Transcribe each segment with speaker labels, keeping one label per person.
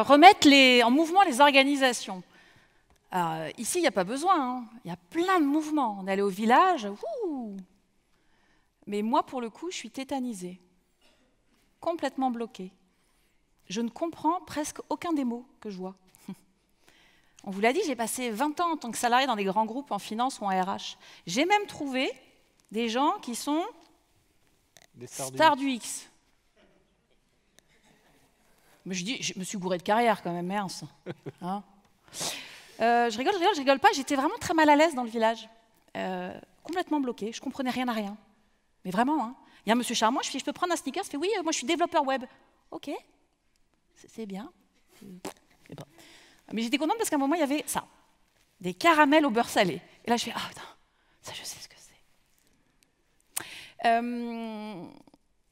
Speaker 1: Remettre en mouvement les organisations. Alors, ici, il n'y a pas besoin, hein. Il y a plein de mouvements. On est allé au village, mais moi, pour le coup, je suis tétanisée, complètement bloquée. Je ne comprends presque aucun des mots que je vois. On vous l'a dit, j'ai passé 20 ans en tant que salarié dans des grands groupes en finance ou en RH. J'ai même trouvé des gens qui sont des stars du X. Mais je me suis gourée de carrière quand même, merde. Hein, je rigole pas, j'étais vraiment très mal à l'aise dans le village. Complètement bloquée, je comprenais rien à rien. Mais vraiment, hein. Il y a un monsieur charmant, je peux prendre un sneaker, il fait oui, moi je suis développeur web. Ok, c'est bien. Mais j'étais contente parce qu'à un moment, il y avait ça, des caramels au beurre salé. Et là, je fais, ah putain, ça je sais ce que c'est.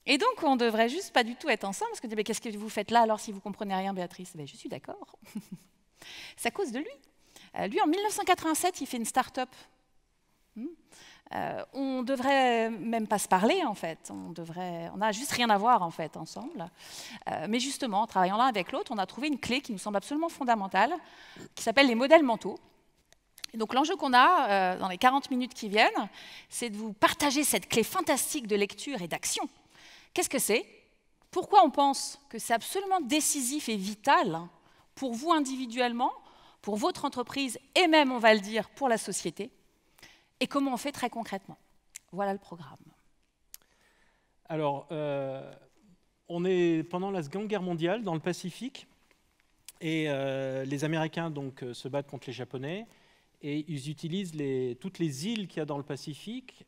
Speaker 1: Et donc, on ne devrait juste pas du tout être ensemble, parce que mais qu'est-ce que vous faites là alors si vous ne comprenez rien, Béatrice? Je suis d'accord. C'est à cause de lui. Lui, en 1987, il fait une start-up. On devrait même pas se parler, en fait. On n'a juste rien à voir, en fait, ensemble. Mais justement, en travaillant l'un avec l'autre, on a trouvé une clé qui nous semble absolument fondamentale, qui s'appelle les modèles mentaux. Et donc, l'enjeu qu'on a dans les 40 minutes qui viennent, c'est de vous partager cette clé fantastique de lecture et d'action. Qu'est-ce que c'est? Pourquoi on pense que c'est absolument décisif et vital pour vous individuellement, pour votre entreprise et même, on va le dire, pour la société? Et comment on fait très concrètement? Voilà le programme.
Speaker 2: Alors, on est pendant la Seconde Guerre mondiale dans le Pacifique et les Américains donc, se battent contre les Japonais et ils utilisent toutes les îles qu'il y a dans le Pacifique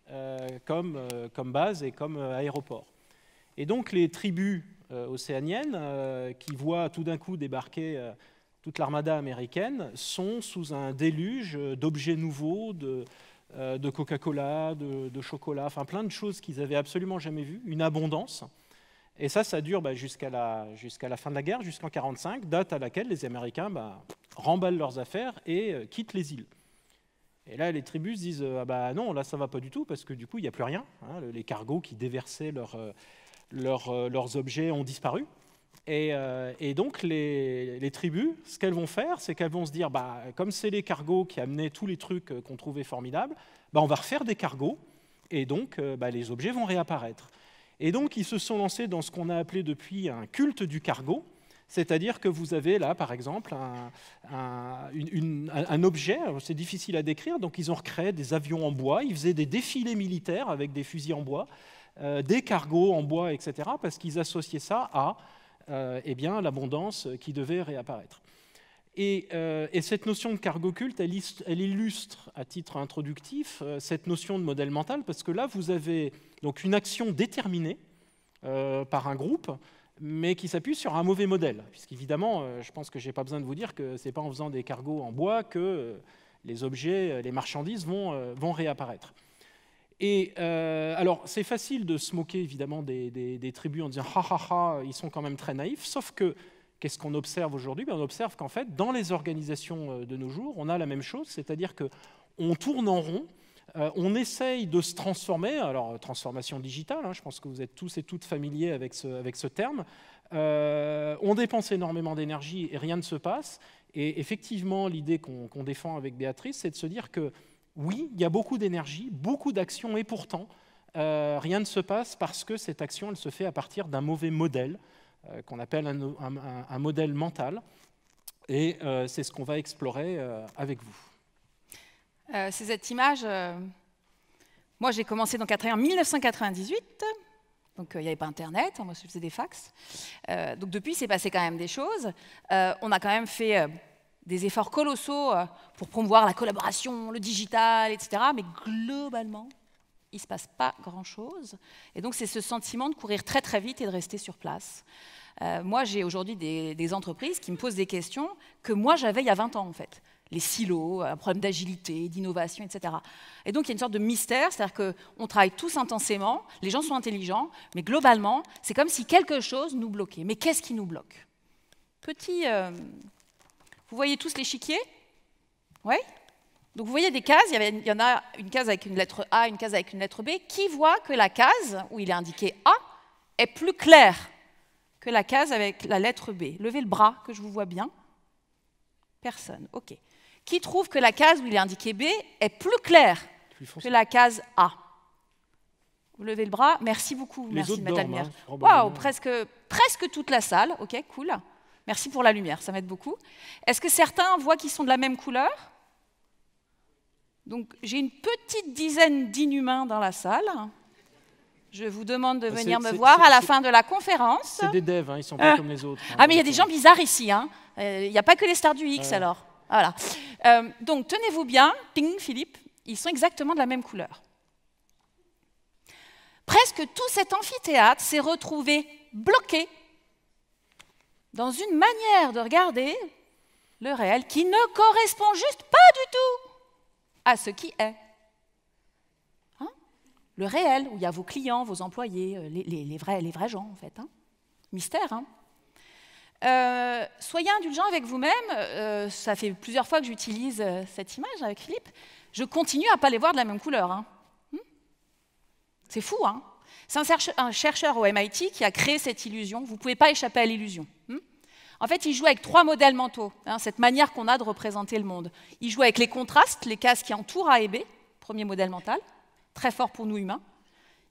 Speaker 2: comme base et comme aéroport. Et donc les tribus océaniennes qui voient tout d'un coup débarquer toute l'armada américaine sont sous un déluge d'objets nouveaux, de Coca-Cola, de chocolat, enfin plein de choses qu'ils n'avaient absolument jamais vues, une abondance. Et ça dure jusqu'à la fin de la guerre, jusqu'en 1945, date à laquelle les Américains remballent leurs affaires et quittent les îles. Et là, les tribus se disent non, là ça va pas du tout, parce que du coup, il n'y a plus rien. Hein, les cargos qui déversaient leurs objets ont disparu. Et donc, les tribus, ce qu'elles vont faire, c'est qu'elles vont se dire, comme c'est les cargos qui amenaient tous les trucs qu'on trouvait formidables, on va refaire des cargos, et donc les objets vont réapparaître. Et donc, ils se sont lancés dans ce qu'on a appelé depuis un culte du cargo, c'est-à-dire que vous avez là, par exemple, un objet, c'est difficile à décrire, donc ils ont recréé des avions en bois, ils faisaient des défilés militaires avec des fusils en bois, des cargos en bois, etc., parce qu'ils associaient ça à l'abondance qui devait réapparaître. Et cette notion de cargo culte, elle illustre à titre introductif cette notion de modèle mental, parce que là, vous avez donc une action déterminée par un groupe, mais qui s'appuie sur un mauvais modèle. Puisqu'évidemment, je pense que je n'ai pas besoin de vous dire que ce n'est pas en faisant des cargos en bois que les objets, les marchandises vont réapparaître. Et alors, c'est facile de se moquer évidemment des tribus en disant « ha ha ha, ils sont quand même très naïfs », sauf que, qu'est-ce qu'on observe aujourd'hui? On observe qu'en fait, dans les organisations de nos jours, on a la même chose, c'est-à-dire qu'on tourne en rond, on essaye de se transformer, alors transformation digitale, hein, je pense que vous êtes tous et toutes familiers avec ce terme, on dépense énormément d'énergie et rien ne se passe, et effectivement, l'idée qu'on défend avec Béatrice, c'est de se dire que oui, il y a beaucoup d'énergie, beaucoup d'actions, et pourtant, rien ne se passe parce que cette action, elle se fait à partir d'un mauvais modèle, qu'on appelle un modèle mental. Et c'est ce qu'on va explorer avec vous.
Speaker 1: C'est cette image. Moi, j'ai commencé à travailler en 1998. Donc, il n'y avait pas Internet. Moi, je faisais des fax. Donc, depuis, il s'est passé quand même des choses. On a quand même fait des efforts colossaux pour promouvoir la collaboration, le digital, etc. Mais globalement, il ne se passe pas grand-chose. Et donc, c'est ce sentiment de courir très, très vite et de rester sur place. Moi, j'ai aujourd'hui des entreprises qui me posent des questions que moi, j'avais il y a 20 ans, en fait. Les silos, un problème d'agilité, d'innovation, etc. Et donc, il y a une sorte de mystère, c'est-à-dire qu'on travaille tous intensément, les gens sont intelligents, mais globalement, c'est comme si quelque chose nous bloquait. Mais qu'est-ce qui nous bloque? Vous voyez tous l'échiquier? Oui? Donc, vous voyez des cases, il y en a une case avec une lettre A, une case avec une lettre B. Qui voit que la case où il est indiqué A est plus claire que la case avec la lettre B? Levez le bras, que je vous vois bien. Personne, ok. Qui trouve que la case où il est indiqué B est plus claire que la case A? Vous levez le bras, merci beaucoup, merci de mettre la lumière. Waouh, presque toute la salle, ok, cool. Merci pour la lumière, ça m'aide beaucoup. Est-ce que certains voient qu'ils sont de la même couleur? Donc j'ai une petite dizaine d'inhumains dans la salle. Je vous demande de venir me voir à la fin de la conférence.
Speaker 2: C'est des devs, hein, ils ne sont pas comme les autres.
Speaker 1: Ah mais il y a des gens bizarres ici, hein. Il n'y a pas que les stars du X alors. Voilà. Donc tenez-vous bien, ping Philippe, ils sont exactement de la même couleur. Presque tout cet amphithéâtre s'est retrouvé bloqué dans une manière de regarder le réel qui ne correspond juste pas du tout à ce qui est. Hein? Le réel, où il y a vos clients, vos employés, les vrais gens, en fait. Hein? Mystère, hein? Soyez indulgents avec vous-même. Ça fait plusieurs fois que j'utilise cette image avec Philippe. Je continue à ne pas les voir de la même couleur. Hein? C'est fou, hein? C'est un chercheur au MIT qui a créé cette illusion. Vous ne pouvez pas échapper à l'illusion. En fait, il joue avec 3 modèles mentaux, hein, cette manière qu'on a de représenter le monde. Il joue avec les contrastes, les cases qui entourent A et B, premier modèle mental, très fort pour nous humains.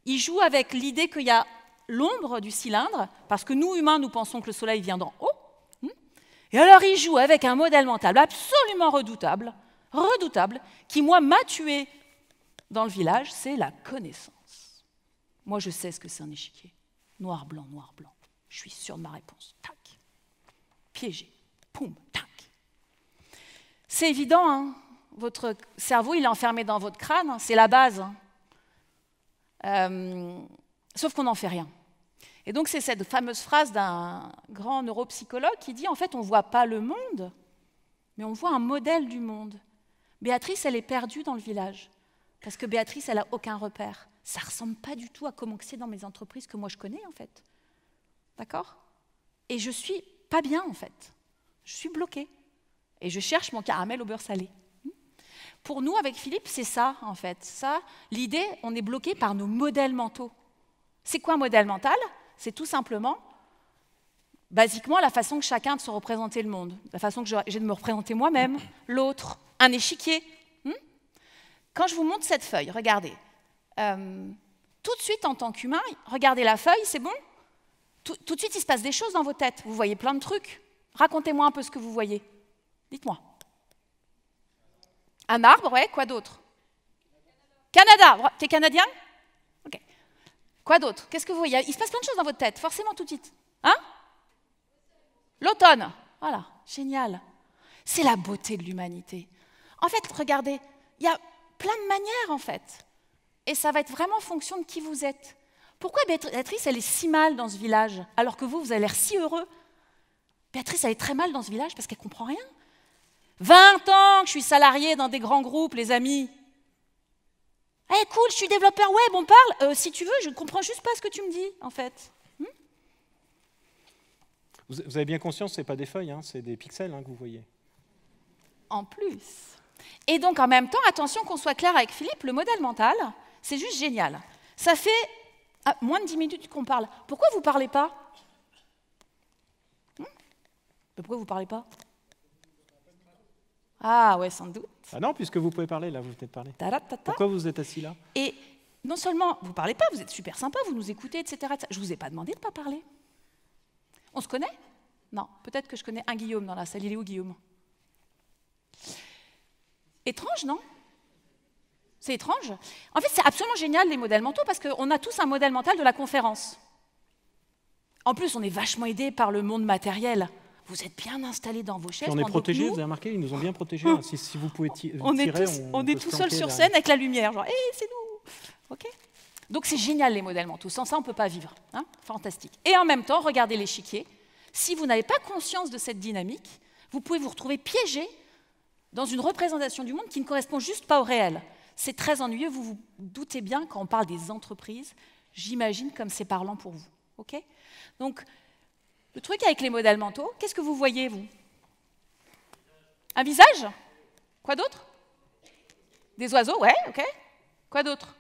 Speaker 1: Il joue avec l'idée qu'il y a l'ombre du cylindre, parce que nous, humains, nous pensons que le soleil vient d'en haut. Et alors, il joue avec un modèle mental absolument redoutable, qui, moi, m'a tué dans le village, c'est la connaissance. Moi, je sais ce que c'est un échiquier. Noir, blanc, noir, blanc. Je suis sûre de ma réponse. Tac. Piégé. Poum, tac. C'est évident, hein. Votre cerveau, il est enfermé dans votre crâne, hein. C'est la base. Hein. Sauf qu'on n'en fait rien. Et donc, c'est cette fameuse phrase d'un grand neuropsychologue qui dit, en fait, on ne voit pas le monde, mais on voit un modèle du monde. Béatrice, elle est perdue dans le village, parce que Béatrice, elle n'a aucun repère. Ça ne ressemble pas du tout à comment c'est dans mes entreprises que moi je connais, en fait. D'accord? Et je suis pas bien, en fait. Je suis bloquée. Et je cherche mon caramel au beurre salé. Pour nous, avec Philippe, c'est ça, en fait. Ça, l'idée, on est bloqué par nos modèles mentaux. C'est quoi un modèle mental? C'est tout simplement, basiquement, la façon que chacun de se représenter le monde. La façon que j'ai de me représenter moi-même, l'autre, un échiquier. Quand je vous montre cette feuille, regardez. Tout de suite, en tant qu'humain, regardez la feuille, c'est bon? Tout de suite, il se passe des choses dans vos têtes. Vous voyez plein de trucs. Racontez-moi un peu ce que vous voyez. Dites-moi. Un arbre, ouais, quoi d'autre? Canada. T'es canadien? Ok. Quoi d'autre? Qu'est-ce que vous voyez? Il se passe plein de choses dans votre tête, forcément tout de suite. Hein? L'automne. Voilà, génial. C'est la beauté de l'humanité. En fait, regardez, il y a plein de manières, en fait. Et ça va être vraiment en fonction de qui vous êtes. Pourquoi Béatrice, elle est si mal dans ce village, alors que vous avez l'air si heureux? Béatrice, elle est très mal dans ce village parce qu'elle ne comprend rien. 20 ans que je suis salariée dans des grands groupes, les amis. Eh, cool, je suis développeur web, on parle. Si tu veux, je ne comprends juste pas ce que tu me dis, en fait.
Speaker 2: Vous avez bien conscience, ce n'est pas des feuilles, hein, c'est des pixels que vous voyez.
Speaker 1: En plus. Et donc, en même temps, attention qu'on soit clair avec Philippe, le modèle mental, c'est juste génial. Ça fait moins de 10 minutes qu'on parle. Pourquoi vous ne parlez pas? Pourquoi vous ne parlez pas? Ah ouais, sans doute.
Speaker 2: Ah non, puisque vous pouvez parler, là, vous venez de parler. Pourquoi vous êtes assis là?
Speaker 1: Et non seulement vous ne parlez pas, vous êtes super sympa, vous nous écoutez, etc. Je ne vous ai pas demandé de ne pas parler. On se connaît? Non, peut-être que je connais un Guillaume dans la salle. Il est où, Guillaume? Étrange, non? C'est étrange. En fait, c'est absolument génial, les modèles mentaux, parce qu'on a tous un modèle mental de la conférence. En plus, on est vachement aidé par le monde matériel. Vous êtes bien installés dans vos chaises.
Speaker 2: Puis on est protégés, vous avez remarqué, ils nous ont bien protégés. Si vous pouvez tirer,
Speaker 1: on est tout seul sur scène avec la lumière, genre, hey, c'est nous. Okay. Donc c'est génial, les modèles mentaux. Sans ça, on ne peut pas vivre. Hein, fantastique. Et en même temps, regardez l'échiquier. Si vous n'avez pas conscience de cette dynamique, vous pouvez vous retrouver piégé dans une représentation du monde qui ne correspond juste pas au réel. C'est très ennuyeux, vous vous doutez bien, quand on parle des entreprises, j'imagine comme c'est parlant pour vous. Okay. Donc, le truc avec les modèles mentaux, qu'est-ce que vous voyez, vous? Un visage? Quoi d'autre? Des oiseaux, ouais, ok. Quoi d'autre?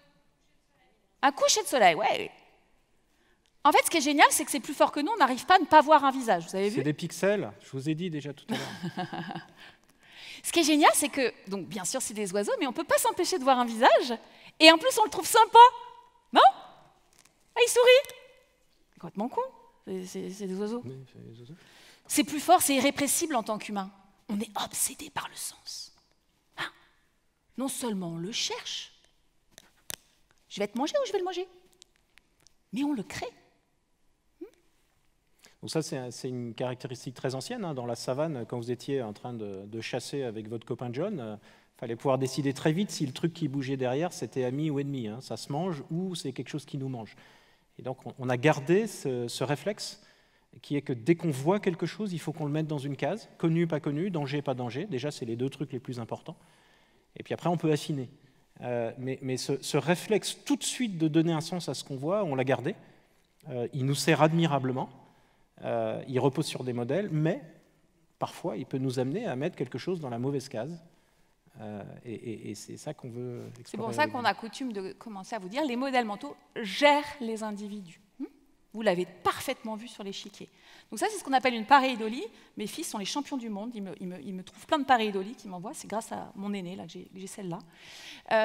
Speaker 1: Un coucher de soleil, ouais. En fait, ce qui est génial, c'est que c'est plus fort que nous, on n'arrive pas à ne pas voir un visage, vous avez vu?
Speaker 2: C'est des pixels, je vous ai dit déjà tout à l'heure.
Speaker 1: Ce qui est génial, c'est que, donc bien sûr, c'est des oiseaux, mais on ne peut pas s'empêcher de voir un visage, et en plus, on le trouve sympa. Non? Ah, il sourit. C'est complètement con, c'est des oiseaux.
Speaker 2: Oui, c'est des oiseaux.
Speaker 1: C'est plus fort, c'est irrépressible en tant qu'humain. On est obsédé par le sens. Hein? Non seulement on le cherche, je vais te manger ou je vais le manger, mais on le crée.
Speaker 2: Donc ça, c'est une caractéristique très ancienne. Hein. Dans la savane, quand vous étiez en train de chasser avec votre copain John, il fallait pouvoir décider très vite si le truc qui bougeait derrière, c'était ami ou ennemi. Hein. Ça se mange ou c'est quelque chose qui nous mange. Et donc, on a gardé ce réflexe qui est que dès qu'on voit quelque chose, il faut qu'on le mette dans une case, connu, pas connu, danger, pas danger. Déjà, c'est les deux trucs les plus importants. Et puis après, on peut affiner. Mais ce réflexe tout de suite de donner un sens à ce qu'on voit, on l'a gardé. Il nous sert admirablement. Il repose sur des modèles, mais parfois, il peut nous amener à mettre quelque chose dans la mauvaise case. Et c'est ça qu'on veut explorer.
Speaker 1: C'est pour ça qu'on a coutume de commencer à vous dire les modèles mentaux gèrent les individus. Vous l'avez parfaitement vu sur l'échiquier. Donc ça, c'est ce qu'on appelle une pareidolie. Mes fils sont les champions du monde. Ils me trouvent plein de pareidolies qu'ils m'envoient. C'est grâce à mon aîné là, que j'ai celle-là.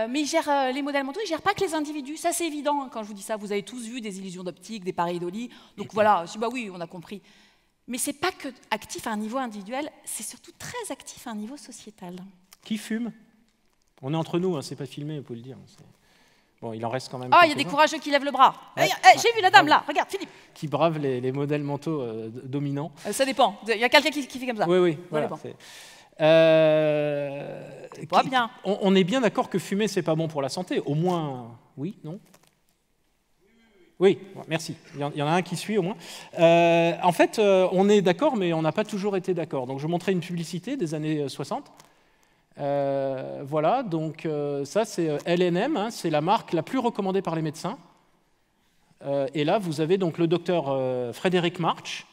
Speaker 1: Mais ils gèrent les modèles mentaux, ils ne gèrent pas que les individus. Ça, c'est évident. Quand je vous dis ça, vous avez tous vu des illusions d'optique, des pareidolies. Donc voilà, bah oui, on a compris. Mais ce n'est pas que actif à un niveau individuel, c'est surtout très actif à un niveau sociétal.
Speaker 2: Qui fume? On est entre nous, hein, c'est pas filmé, on peut le dire. Bon, il en reste quand même.
Speaker 1: Ah, il y a des courageux qui lèvent le bras. Ouais. J'ai vu la dame là, regarde, Philippe.
Speaker 2: Qui bravent les modèles mentaux dominants.
Speaker 1: Ça dépend. Il y a quelqu'un qui fait comme ça.
Speaker 2: Oui, voilà.
Speaker 1: Bien.
Speaker 2: On est bien d'accord que fumer, c'est pas bon pour la santé. Au moins, oui, non? Oui, merci. Il y en a un qui suit au moins. En fait, on est d'accord, mais on n'a pas toujours été d'accord. Donc, je montrais une publicité des années 60. Voilà, donc ça c'est LNM, hein, c'est la marque la plus recommandée par les médecins. Et là, vous avez donc le docteur Frédéric March,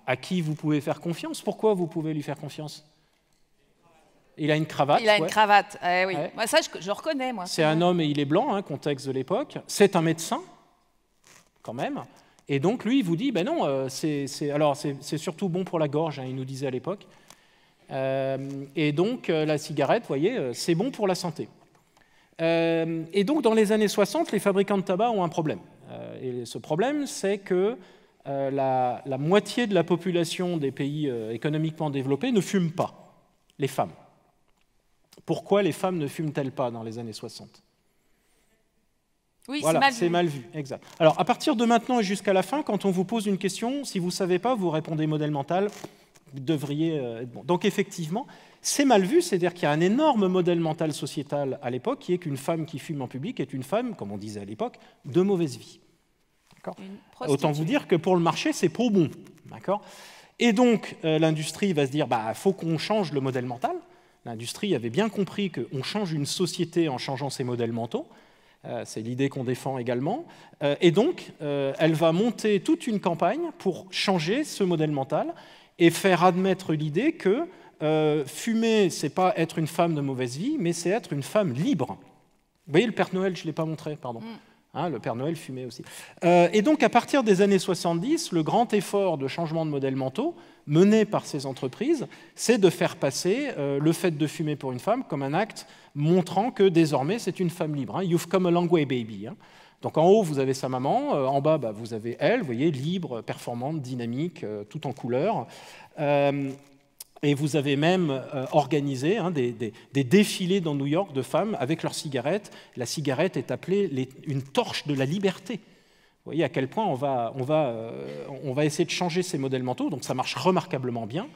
Speaker 2: à qui vous pouvez faire confiance. Pourquoi vous pouvez lui faire confiance? Il a une cravate.
Speaker 1: Il a une cravate, oui. Ouais. Moi, ça, je reconnais, moi.
Speaker 2: C'est un homme et il est blanc, hein, contexte de l'époque. C'est un médecin, quand même. Et donc, lui, il vous dit, ben non, c'est surtout bon pour la gorge, hein, il nous disait à l'époque. Et donc, la cigarette, vous voyez, c'est bon pour la santé. Et donc, dans les années 60, les fabricants de tabac ont un problème. Et ce problème, c'est que la moitié de la population des pays économiquement développés ne fument pas, les femmes. Pourquoi les femmes ne fument-elles pas dans les années 60?
Speaker 1: Oui,
Speaker 2: voilà,
Speaker 1: c'est
Speaker 2: mal vu. Exact. Alors, à partir de maintenant et jusqu'à la fin, quand on vous pose une question, si vous ne savez pas, vous répondez modèle mental. Vous devriez être bon. Donc effectivement, c'est mal vu, c'est-à-dire qu'il y a un énorme modèle mental sociétal à l'époque qui est qu'une femme qui fume en public est une femme, comme on disait à l'époque, de mauvaise vie. Autant vous dire que pour le marché, c'est pas bon. Et donc l'industrie va se dire, faut qu'on change le modèle mental. L'industrie avait bien compris qu'on change une société en changeant ses modèles mentaux. C'est l'idée qu'on défend également. Et donc, elle va monter toute une campagne pour changer ce modèle mental et faire admettre l'idée que fumer, c'est pas être une femme de mauvaise vie, mais c'est être une femme libre. Vous voyez, le Père Noël, je ne l'ai pas montré, pardon. Hein, le Père Noël fumait aussi. Et donc, à partir des années 70, le grand effort de changement de modèles mentaux mené par ces entreprises, c'est de faire passer le fait de fumer pour une femme comme un acte montrant que désormais, c'est une femme libre. Hein. You've come a long way, baby. Hein. Donc en haut, vous avez sa maman, en bas, vous avez elle, vous voyez, libre, performante, dynamique, tout en couleur. Et vous avez même organisé des défilés dans New York de femmes avec leurs cigarettes. La cigarette est appelée une torche de la liberté. Vous voyez à quel point on va essayer de changer ces modèles mentaux, donc ça marche remarquablement bien.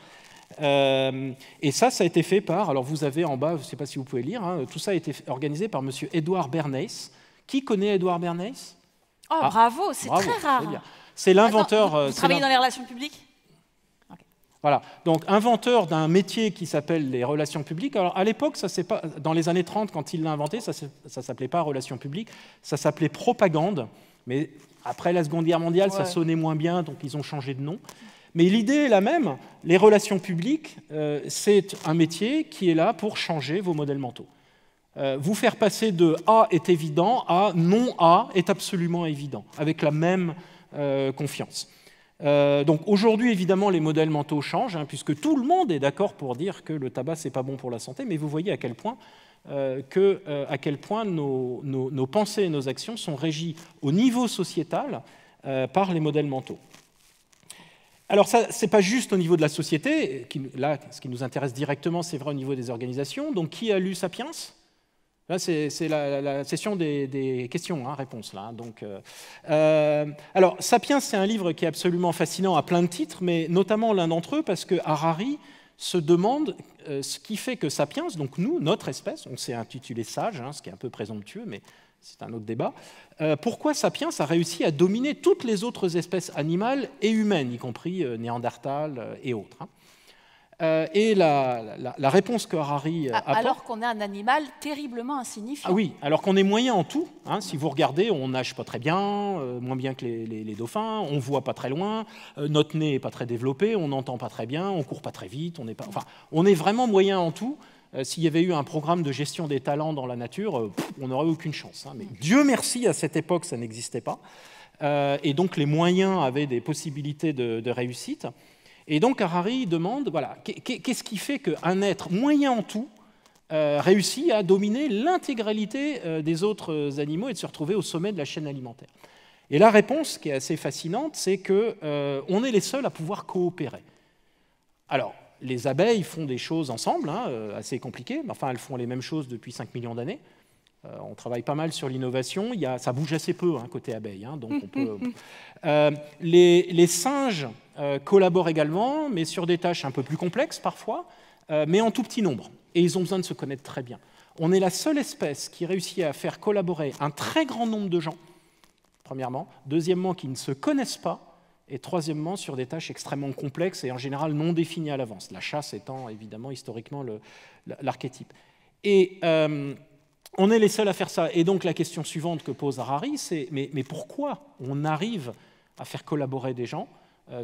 Speaker 2: Et ça a été fait par, alors vous avez en bas, je ne sais pas si vous pouvez lire, hein, tout ça a été organisé par M. Edward Bernays. Qui connaît Edward Bernays?
Speaker 1: Oh, bravo, c'est très rare.
Speaker 2: C'est l'inventeur...
Speaker 1: Vous travaillez dans les relations publiques? Okay.
Speaker 2: Voilà, donc inventeur d'un métier qui s'appelle les relations publiques. Alors à l'époque, dans les années 30, quand il l'a inventé, ça ne s'appelait pas relations publiques, ça s'appelait propagande. Mais après la Seconde Guerre mondiale, ça sonnait moins bien, donc ils ont changé de nom. Mais l'idée est la même. Les relations publiques, c'est un métier qui est là pour changer vos modèles mentaux. Vous faire passer de A est évident à non A est absolument évident, avec la même confiance. Donc aujourd'hui, évidemment, les modèles mentaux changent, hein, puisque tout le monde est d'accord pour dire que le tabac, c'est pas bon pour la santé, mais vous voyez à quel point, nos pensées et nos actions sont régies au niveau sociétal par les modèles mentaux. Alors ça, ce n'est pas juste au niveau de la société, là, ce qui nous intéresse directement, c'est vrai au niveau des organisations. Donc qui a lu Sapiens ? Là, c'est la session des questions, hein, réponses. Là. Donc, alors, Sapiens, c'est un livre qui est absolument fascinant à plein de titres, mais notamment l'un d'entre eux, parce que Harari se demande ce qui fait que Sapiens, donc nous, notre espèce, on s'est intitulé sage, hein, ce qui est un peu présomptueux, mais c'est un autre débat, pourquoi Sapiens a réussi à dominer toutes les autres espèces animales et humaines, y compris Néandertal et autres. Hein. Et la réponse que Harari apporte...
Speaker 1: Alors qu'on est un animal terriblement insignifiant.
Speaker 2: Ah oui, alors qu'on est moyen en tout. Hein, si vous regardez, on nage pas très bien, moins bien que les dauphins, on voit pas très loin, notre nez est pas très développé, on n'entend pas très bien, on court pas très vite, on est vraiment moyen en tout. S'il y avait eu un programme de gestion des talents dans la nature, on n'aurait aucune chance. Hein, mais Dieu merci, à cette époque, ça n'existait pas. Et donc les moyens avaient des possibilités de réussite. Et donc Harari demande, voilà, qu'est-ce qui fait qu'un être moyen en tout réussit à dominer l'intégralité des autres animaux et de se retrouver au sommet de la chaîne alimentaire? Et la réponse, qui est assez fascinante, c'est qu'on est les seuls à pouvoir coopérer. Alors, les abeilles font des choses ensemble, hein, assez compliquées, mais enfin elles font les mêmes choses depuis 5 millions d'années. On travaille pas mal sur l'innovation, ça bouge assez peu hein, côté abeille, hein, donc on peut... les singes collaborent également, mais sur des tâches un peu plus complexes parfois, mais en tout petit nombre. Et ils ont besoin de se connaître très bien. On est la seule espèce qui réussit à faire collaborer un très grand nombre de gens, premièrement. Deuxièmement, qui ne se connaissent pas. Et troisièmement, sur des tâches extrêmement complexes et en général non définies à l'avance. La chasse étant évidemment historiquement l'archétype. Et on est les seuls à faire ça. Et donc la question suivante que pose Harari, c'est mais pourquoi on arrive à faire collaborer des gens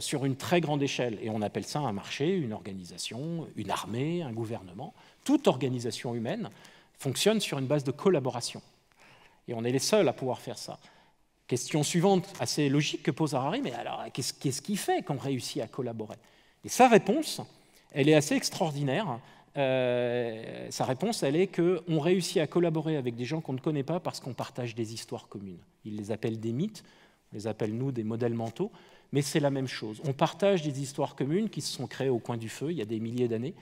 Speaker 2: sur une très grande échelle? Et on appelle ça un marché, une organisation, une armée, un gouvernement. Toute organisation humaine fonctionne sur une base de collaboration. Et on est les seuls à pouvoir faire ça. Question suivante, assez logique, que pose Harari, mais alors qu'est-ce qui fait qu'on réussit à collaborer? Et sa réponse, elle est assez extraordinaire. Sa réponse, elle est qu'on réussit à collaborer avec des gens qu'on ne connaît pas parce qu'on partage des histoires communes. Il les appelle des mythes, on les appelle, nous, des modèles mentaux, mais c'est la même chose. On partage des histoires communes qui se sont créées au coin du feu il y a des milliers d'années.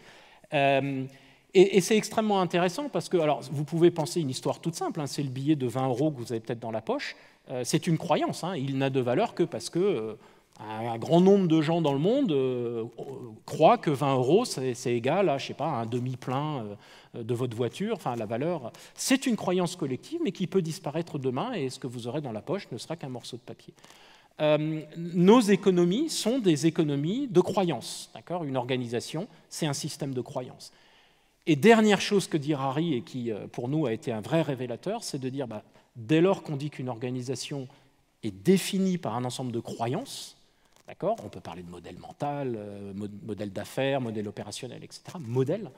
Speaker 2: Et c'est extrêmement intéressant parce que, alors, vous pouvez penser une histoire toute simple, hein, c'est le billet de 20 € que vous avez peut-être dans la poche. C'est une croyance, hein, il n'a de valeur que parce que un grand nombre de gens dans le monde croient que 20 € c'est égal à, je sais pas, un demi-plein de votre voiture. Enfin, la valeur, c'est une croyance collective, mais qui peut disparaître demain, et ce que vous aurez dans la poche ne sera qu'un morceau de papier. Nos économies sont des économies de croyances. D'accord ? Une organisation, c'est un système de croyances. Et dernière chose que dit Harari, et qui pour nous a été un vrai révélateur, c'est de dire, dès lors qu'on dit qu'une organisation est définie par un ensemble de croyances, d'accord, on peut parler de modèle mental, modèle d'affaires, modèle opérationnel, etc. Modèle.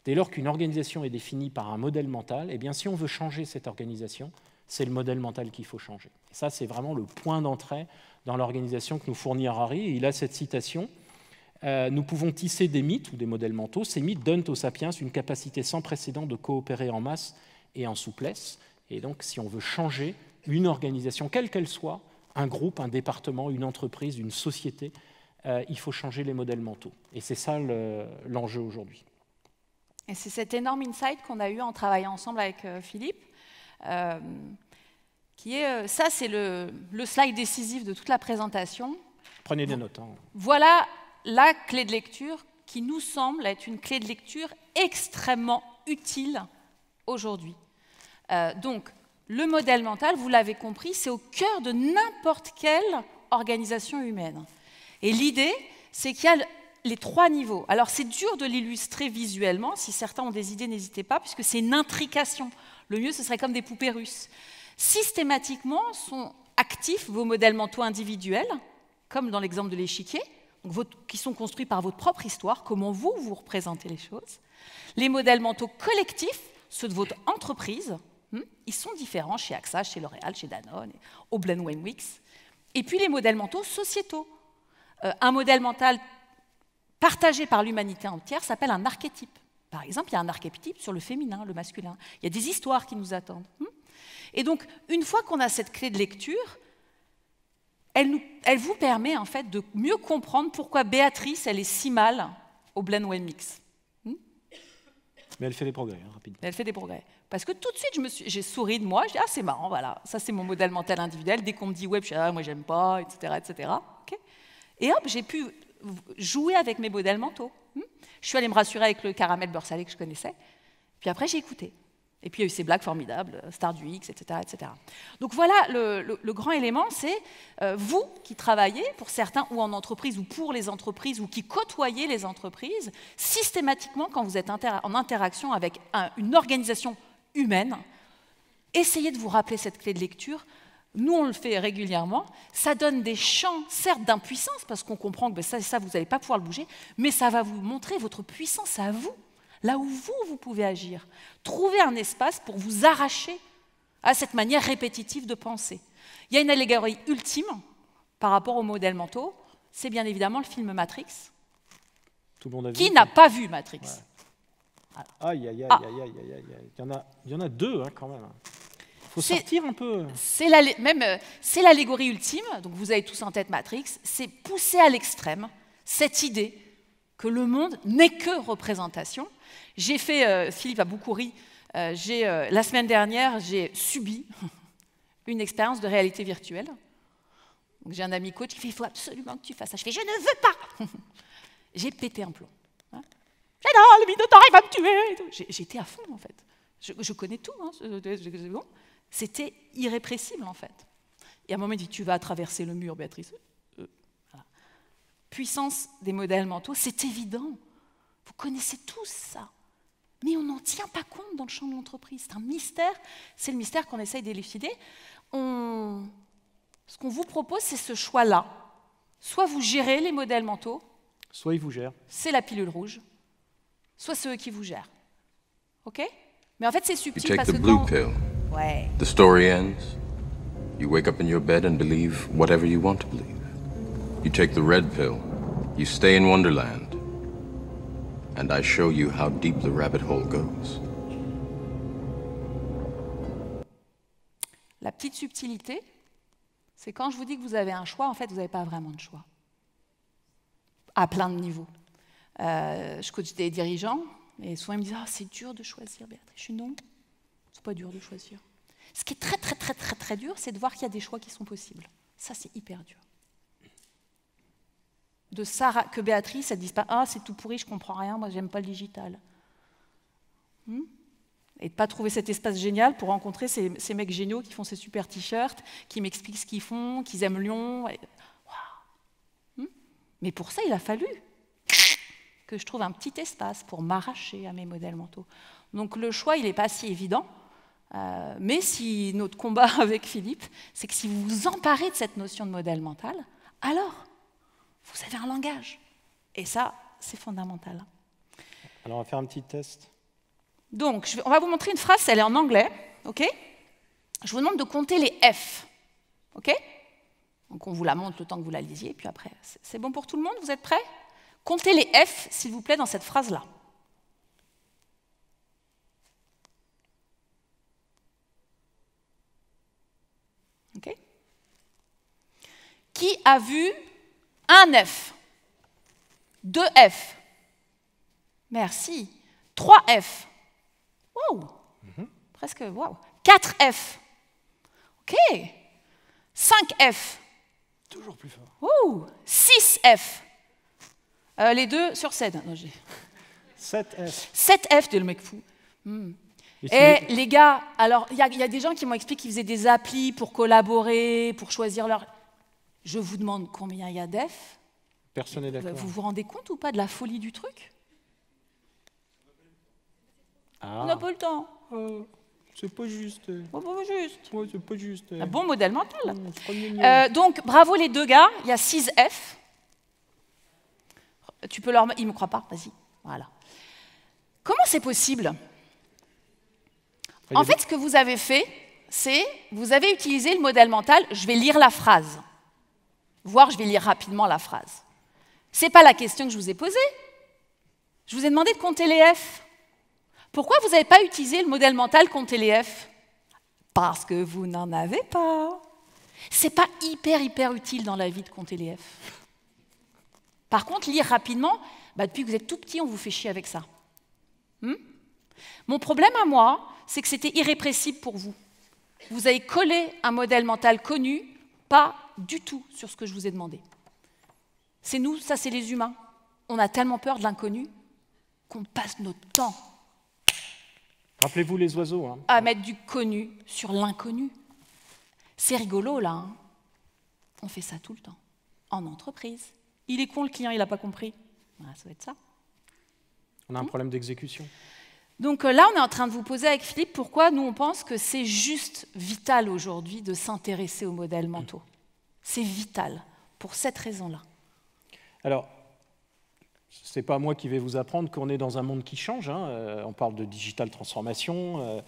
Speaker 2: Dès lors qu'une organisation est définie par un modèle mental, eh bien, si on veut changer cette organisation, c'est le modèle mental qu'il faut changer. Et ça, c'est vraiment le point d'entrée dans l'organisation que nous fournit Harari. Et il a cette citation. Nous pouvons tisser des mythes ou des modèles mentaux. Ces mythes donnent aux sapiens une capacité sans précédent de coopérer en masse et en souplesse. Et donc, si on veut changer une organisation, quelle qu'elle soit, un groupe, un département, une entreprise, une société, il faut changer les modèles mentaux. Et c'est ça l'enjeu aujourd'hui.
Speaker 1: Et c'est cet énorme insight qu'on a eu en travaillant ensemble avec Philippe, qui est, ça c'est le slide décisif de toute la présentation.
Speaker 2: Prenez des notes. Hein.
Speaker 1: Voilà la clé de lecture qui nous semble être une clé de lecture extrêmement utile aujourd'hui. Donc, le modèle mental, vous l'avez compris, c'est au cœur de n'importe quelle organisation humaine. Et l'idée, c'est qu'il y a les 3 niveaux. Alors, c'est dur de l'illustrer visuellement. Si certains ont des idées, n'hésitez pas, puisque c'est une intrication. Le mieux, ce serait comme des poupées russes. Systématiquement, sont actifs vos modèles mentaux individuels, comme dans l'exemple de l'échiquier, qui sont construits par votre propre histoire, comment vous représentez les choses. Les modèles mentaux collectifs ceux de votre entreprise, ils sont différents chez AXA, chez L'Oréal, chez Danone, Aublen Wenwix. Et puis les modèles mentaux sociétaux. Un modèle mental partagé par l'humanité entière s'appelle un archétype. Par exemple, il y a un archétype sur le féminin, le masculin. Il y a des histoires qui nous attendent. Et donc, une fois qu'on a cette clé de lecture, elle vous permet en fait de mieux comprendre pourquoi Béatrice, elle est si mal au Blend Mix.
Speaker 2: Mais elle fait des progrès, rapidement.
Speaker 1: Elle fait des progrès. Parce que tout de suite, j'ai souri de moi, je dis « Ah, c'est marrant, voilà, ça c'est mon modèle mental individuel. » Dès qu'on me dit « Ouais, je dis, ah, moi j'aime pas, etc. etc. Okay. Et hop, j'ai pu jouer avec mes modèles mentaux. Je suis allée me rassurer avec le caramel beurre salé que je connaissais. Puis après, j'ai écouté. Et puis il y a eu ces blagues formidables, Star du X, etc. etc. Donc voilà, le grand élément, c'est vous qui travaillez, pour certains, ou en entreprise, ou pour les entreprises, ou qui côtoyez les entreprises, systématiquement, quand vous êtes en interaction avec une organisation humaine, essayez de vous rappeler cette clé de lecture. Nous, on le fait régulièrement. Ça donne des champs, certes, d'impuissance, parce qu'on comprend que ça, vous n'allez pas pouvoir le bouger, mais ça va vous montrer votre puissance à vous. Là où vous pouvez agir. Trouvez un espace pour vous arracher à cette manière répétitive de penser. Il y a une allégorie ultime par rapport aux modèles mentaux, c'est bien évidemment le film Matrix.
Speaker 2: Tout le monde a vu.
Speaker 1: Qui n'a pas vu Matrix?
Speaker 2: Ouais. Aïe, aïe, aïe, aïe, aïe, aïe, aïe. Il y en a deux, quand même. Il faut sortir un peu. C'est
Speaker 1: l'allégorie ultime, donc vous avez tous en tête Matrix, c'est pousser à l'extrême cette idée que le monde n'est que représentation. J'ai fait, Philippe a beaucoup ri, la semaine dernière, j'ai subi une expérience de réalité virtuelle. J'ai un ami coach qui fait « Il faut absolument que tu fasses ça ». Je fais « Je ne veux pas !» J'ai pété un plomb. Hein. « Non, le Minotaure, il va me tuer !» J'étais à fond, en fait. Je connais tout. Hein. C'était irrépressible, en fait. Et à un moment, il dit « Tu vas traverser le mur, Béatrice. » Voilà. Puissance des modèles mentaux, c'est évident. Vous connaissez tous ça. Mais on n'en tient pas compte dans le champ de l'entreprise. C'est un mystère. C'est le mystère qu'on essaye d'élucider. Ce qu'on vous propose, c'est ce choix-là. Soit vous gérez les modèles mentaux.
Speaker 2: Soit ils vous gèrent.
Speaker 1: C'est la pilule rouge. Soit c'est eux qui vous gèrent. OK? Mais en fait, c'est subtil parce que
Speaker 3: blue pill.
Speaker 1: Ouais.
Speaker 3: The story ends. You wake up in your bed and believe whatever you want to believe. You take the red pill. You stay in Wonderland. And I show you how deep the rabbit hole goes.
Speaker 1: La petite subtilité, c'est quand je vous dis que vous avez un choix, en fait, vous n'avez pas vraiment de choix. À plein de niveaux. Je coach des dirigeants, et souvent ils me disent « Ah, c'est dur de choisir, Béatrice. » Je suis « Non, c'est pas dur de choisir. » Ce qui est très, très, très, très, très dur, c'est de voir qu'il y a des choix qui sont possibles. Ça, c'est hyper dur. De Sarah, que Béatrice, elle ne dise pas « Ah, c'est tout pourri, je comprends rien, moi, j'aime pas le digital. » Et de ne pas trouver cet espace génial pour rencontrer ces mecs géniaux qui font ces super t-shirts, qui m'expliquent ce qu'ils font, qu'ils aiment Lyon. Et... Wow. Mais pour ça, il a fallu que je trouve un petit espace pour m'arracher à mes modèles mentaux. Donc le choix, il n'est pas si évident. Mais si notre combat avec Philippe, c'est que si vous vous emparez de cette notion de modèle mental, alors vous avez un langage. Et ça, c'est fondamental.
Speaker 2: Alors, on va faire un petit test.
Speaker 1: Donc, on va vous montrer une phrase, elle est en anglais. OK ? Je vous demande de compter les F. OK ? Donc, on vous la montre le temps que vous la lisiez, puis après, c'est bon pour tout le monde ? Vous êtes prêts ? Comptez les F, s'il vous plaît, dans cette phrase-là. OK ? Qui a vu un F, 2 F, merci, 3 F, wow, presque, wow, 4 F, ok, 5 F,
Speaker 2: toujours plus fort,
Speaker 1: wow, 6 F, les deux sur 7, non,
Speaker 2: 7 F,
Speaker 1: 7 F, t'es le mec fou. Et les gars, alors il y a des gens qui m'ont expliqué qu'ils faisaient des applis pour collaborer, pour choisir leur... Je vous demande combien il y a d'F.
Speaker 2: Personne n'est d'accord.
Speaker 1: Vous vous rendez compte ou pas de la folie du truc?
Speaker 2: Ah.
Speaker 1: On n'a pas le temps.
Speaker 2: C'est pas juste.
Speaker 1: Oh, pas juste.
Speaker 2: Ouais, c'est pas juste.
Speaker 1: Un bon modèle mental.
Speaker 2: Donc,
Speaker 1: bravo les deux gars. Il y a 6 F. Tu peux leur... Ils ne me croient pas. Vas-y. Voilà. Comment c'est possible? En fait, ce que vous avez fait, c'est vous avez utilisé le modèle mental. Je vais lire la phrase, voire je vais lire rapidement la phrase. Ce n'est pas la question que je vous ai posée. Je vous ai demandé de compter les F. Pourquoi vous n'avez pas utilisé le modèle mental compter les F? Parce que vous n'en avez pas. Ce n'est pas hyper utile dans la vie de compter les F. Par contre, lire rapidement, depuis que vous êtes tout petit, on vous fait chier avec ça. Mon problème à moi, c'est que c'était irrépressible pour vous. Vous avez collé un modèle mental connu, pas du tout sur ce que je vous ai demandé. C'est nous, ça c'est les humains. On a tellement peur de l'inconnu qu'on passe notre temps
Speaker 2: Rappelez-vous les oiseaux. Hein.
Speaker 1: À mettre du connu sur l'inconnu. C'est rigolo là. Hein. On fait ça tout le temps. En entreprise. Il est con le client, il n'a pas compris. Voilà, ça va être ça.
Speaker 2: On a un problème d'exécution.
Speaker 1: Donc là, on est en train de vous poser avec Philippe pourquoi nous on pense que c'est juste vital aujourd'hui de s'intéresser aux modèles mentaux. C'est vital pour cette raison-là. Alors,
Speaker 2: ce n'est pas moi qui vais vous apprendre qu'on est dans un monde qui change. Hein. On parle de digital transformation.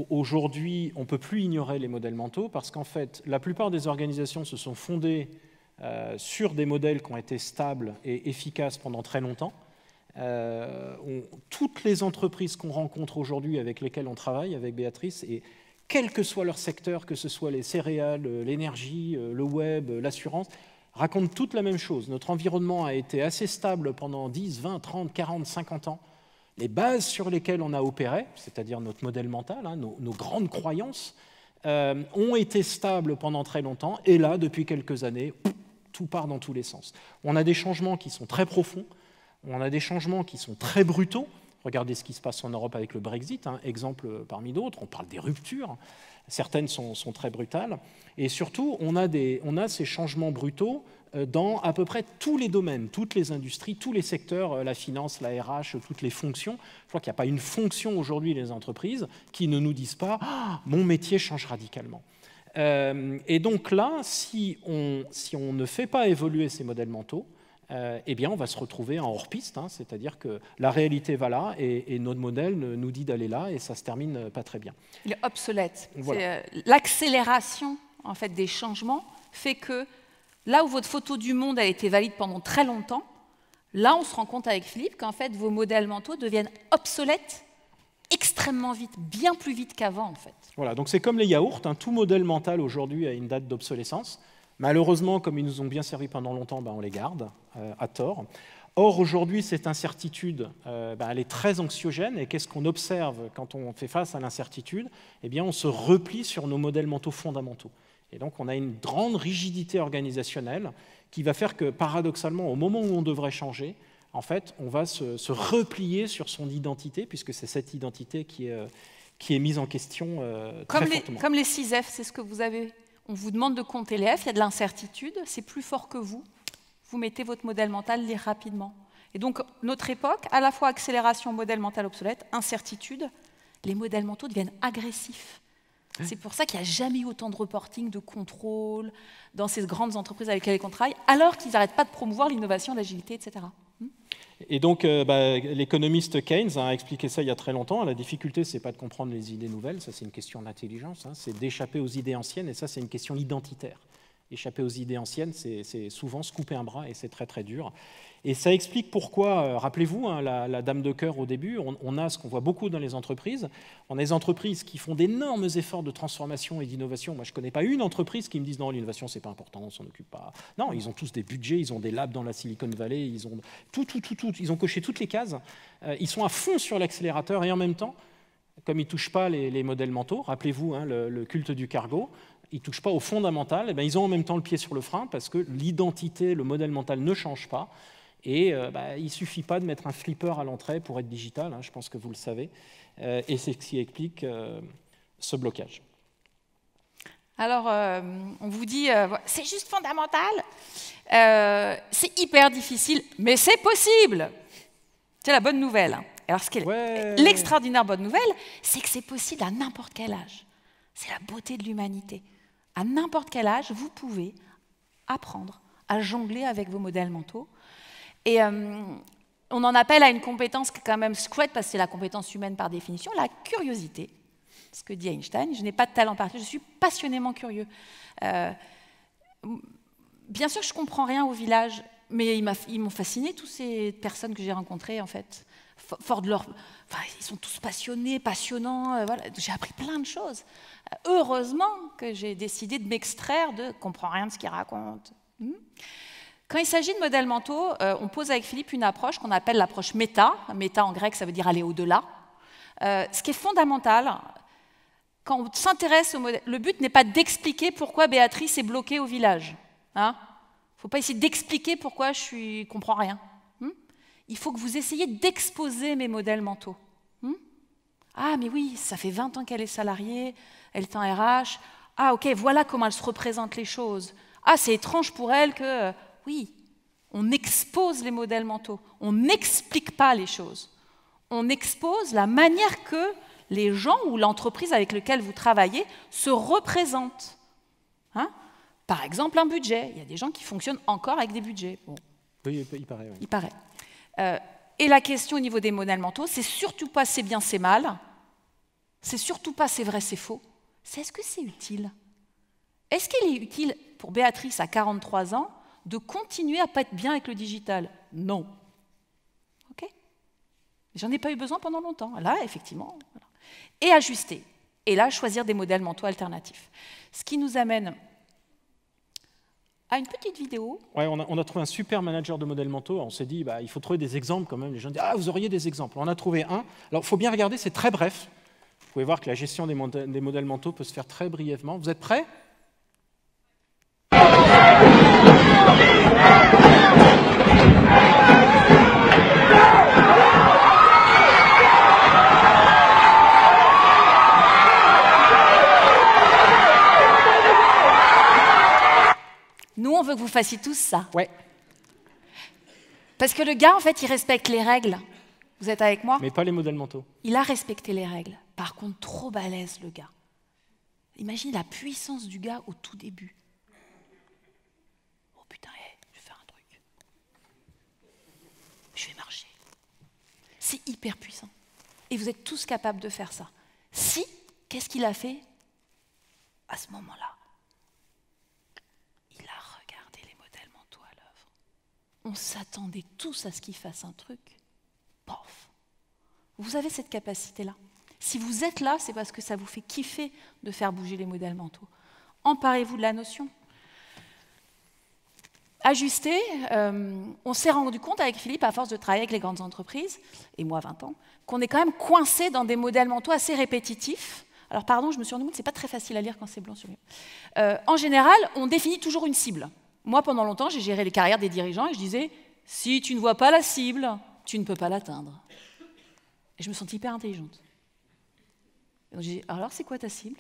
Speaker 2: Aujourd'hui, on ne peut plus ignorer les modèles mentaux parce qu'en fait, la plupart des organisations se sont fondées sur des modèles qui ont été stables et efficaces pendant très longtemps. Toutes les entreprises qu'on rencontre aujourd'hui avec lesquelles on travaille, avec Béatrice, et quel que soit leur secteur, que ce soit les céréales, l'énergie, le web, l'assurance, racontent toutes la même chose. Notre environnement a été assez stable pendant 10, 20, 30, 40, 50 ans. Les bases sur lesquelles on a opéré, c'est-à-dire notre modèle mental, hein, nos grandes croyances, ont été stables pendant très longtemps. Et là, depuis quelques années, tout part dans tous les sens. On a des changements qui sont très profonds. On a des changements qui sont très brutaux. Regardez ce qui se passe en Europe avec le Brexit, hein, exemple parmi d'autres. On parle des ruptures. Certaines sont très brutales. Et surtout, on a ces changements brutaux dans à peu près tous les domaines, toutes les industries, tous les secteurs, la finance, la RH, toutes les fonctions. Je crois qu'il n'y a pas une fonction aujourd'hui des entreprises qui ne nous disent pas « mon métier change radicalement ». Et donc là, si on ne fait pas évoluer ces modèles mentaux, eh bien, on va se retrouver en hors-piste, hein, c'est-à-dire que la réalité va là et notre modèle nous dit d'aller là et ça se termine pas très bien.
Speaker 1: Il est obsolète.
Speaker 2: Voilà.
Speaker 1: L'accélération en fait, des changements fait que là où votre photo du monde a été valide pendant très longtemps, là on se rend compte avec Philippe qu'en fait vos modèles mentaux deviennent obsolètes extrêmement vite, bien plus vite qu'avant en fait.
Speaker 2: Voilà, donc c'est comme les yaourts, hein, tout modèle mental aujourd'hui a une date d'obsolescence. Malheureusement, comme ils nous ont bien servi pendant longtemps, on les garde à tort. Or, aujourd'hui, cette incertitude, elle est très anxiogène. Et qu'est-ce qu'on observe quand on fait face à l'incertitude? Eh bien, on se replie sur nos modèles mentaux fondamentaux. Et donc, on a une grande rigidité organisationnelle qui va faire que, paradoxalement, au moment où on devrait changer, en fait, on va se replier sur son identité, puisque c'est cette identité qui est mise en question très fortement.
Speaker 1: Comme les 6 F, c'est ce que vous avez. On vous demande de compter les F, il y a de l'incertitude, c'est plus fort que vous. Vous mettez votre modèle mental, lire rapidement. Et donc, notre époque, à la fois accélération, modèle mental obsolète, incertitude, les modèles mentaux deviennent agressifs. C'est pour ça qu'il n'y a jamais eu autant de reporting, de contrôle dans ces grandes entreprises avec lesquelles on travaille, alors qu'ils n'arrêtent pas de promouvoir l'innovation, l'agilité, etc.
Speaker 2: Et donc, l'économiste Keynes a expliqué ça il y a très longtemps. La difficulté, ce n'est pas de comprendre les idées nouvelles, ça c'est une question d'intelligence, hein, c'est d'échapper aux idées anciennes, et ça c'est une question identitaire. Échapper aux idées anciennes, c'est souvent se couper un bras, et c'est très très dur. Et ça explique pourquoi, rappelez-vous, hein, la dame de cœur au début, on a ce qu'on voit beaucoup dans les entreprises. On a des entreprises qui font d'énormes efforts de transformation et d'innovation. Moi, je ne connais pas une entreprise qui me dise non, l'innovation, c'est pas important, on s'en occupe pas. Non, ils ont tous des budgets, ils ont des labs dans la Silicon Valley, ils ont tout, ils ont coché toutes les cases. Ils sont à fond sur l'accélérateur et en même temps, comme ils ne touchent pas les modèles mentaux, rappelez-vous hein, le culte du cargo, ils ne touchent pas au fondamental, et bien, ils ont en même temps le pied sur le frein parce que l'identité, le modèle mental ne change pas. Et il ne suffit pas de mettre un flipper à l'entrée pour être digital, hein, je pense que vous le savez, et c'est ce qui explique ce blocage.
Speaker 1: Alors, on vous dit, c'est juste fondamental, c'est hyper difficile, mais c'est possible. C'est la bonne nouvelle. Hein. Alors, l'extraordinaire bonne nouvelle, c'est que c'est possible à n'importe quel âge. C'est la beauté de l'humanité. À n'importe quel âge, vous pouvez apprendre à jongler avec vos modèles mentaux. Et on en appelle à une compétence qui est quand même chouette, parce que c'est la compétence humaine par définition, la curiosité. ce que dit Einstein, je n'ai pas de talent particulier, je suis passionnément curieux. Bien sûr, je ne comprends rien au village, mais ils m'ont fasciné, toutes ces personnes que j'ai rencontrées, en fait. Fort de leur... Enfin, ils sont tous passionnés, passionnants, voilà. J'ai appris plein de choses. Heureusement que j'ai décidé de m'extraire de « je ne comprends rien de ce qu'ils racontent ». Quand il s'agit de modèles mentaux, on pose avec Philippe une approche qu'on appelle l'approche méta. Méta en grec, ça veut dire aller au-delà. Ce qui est fondamental, quand on s'intéresse au modèle, le but n'est pas d'expliquer pourquoi Béatrice est bloquée au village. Il ne faut pas essayer d'expliquer pourquoi je ne comprends rien. Il faut que vous essayiez d'exposer mes modèles mentaux. Ah, mais oui, ça fait 20 ans qu'elle est salariée, elle est en RH. Ah, ok, voilà comment elle se représente les choses. Ah, c'est étrange pour elle que... Oui, on expose les modèles mentaux. On n'explique pas les choses. On expose la manière que les gens ou l'entreprise avec laquelle vous travaillez se représentent. Par exemple, un budget. Il y a des gens qui fonctionnent encore avec des budgets. Bon.
Speaker 2: Oui, il paraît. Oui.
Speaker 1: Il paraît. Et la question au niveau des modèles mentaux, c'est surtout pas c'est bien, c'est mal. C'est surtout pas c'est vrai, c'est faux. C'est est-ce que c'est utile? Est-ce qu'il est utile pour Béatrice à 43 ans de continuer à ne pas être bien avec le digital? Non. OK? J'en ai pas eu besoin pendant longtemps. Là, effectivement. Voilà. Et ajuster. Et là, choisir des modèles mentaux alternatifs. Ce qui nous amène à une petite vidéo.
Speaker 2: Ouais, on a trouvé un super manager de modèles mentaux. On s'est dit, il faut trouver des exemples quand même. Les gens disent, vous auriez des exemples. On a trouvé un. Alors, il faut bien regarder, c'est très bref. Vous pouvez voir que la gestion des modèles mentaux peut se faire très brièvement. Vous êtes prêts?
Speaker 1: Nous, on veut que vous fassiez tous ça.
Speaker 2: Ouais.
Speaker 1: Parce que le gars, en fait, il respecte les règles. Vous êtes avec moi?
Speaker 2: Mais pas les modèles mentaux.
Speaker 1: Il a respecté les règles. Par contre, trop balèze, le gars. Imaginez la puissance du gars au tout début. Oh putain, je vais faire un truc. Je vais marcher. C'est hyper puissant. Et vous êtes tous capables de faire ça. Si, qu'est-ce qu'il a fait à ce moment-là? Il a regardé les modèles mentaux à l'œuvre. On s'attendait tous à ce qu'il fasse un truc. Pof. Vous avez cette capacité-là. Si vous êtes là, c'est parce que ça vous fait kiffer de faire bouger les modèles mentaux. Emparez-vous de la notion. Ajuster, on s'est rendu compte avec Philippe, à force de travailler avec les grandes entreprises, et moi 20 ans, qu'on est quand même coincé dans des modèles mentaux assez répétitifs. Alors pardon, je me suis rendu compte que ce n'est pas très facile à lire quand c'est blanc sur blanc. En général, on définit toujours une cible. Moi, pendant longtemps, j'ai géré les carrières des dirigeants et je disais « si tu ne vois pas la cible, tu ne peux pas l'atteindre ». Et je me sentais hyper intelligente. Et donc j'ai dit, alors c'est quoi ta cible?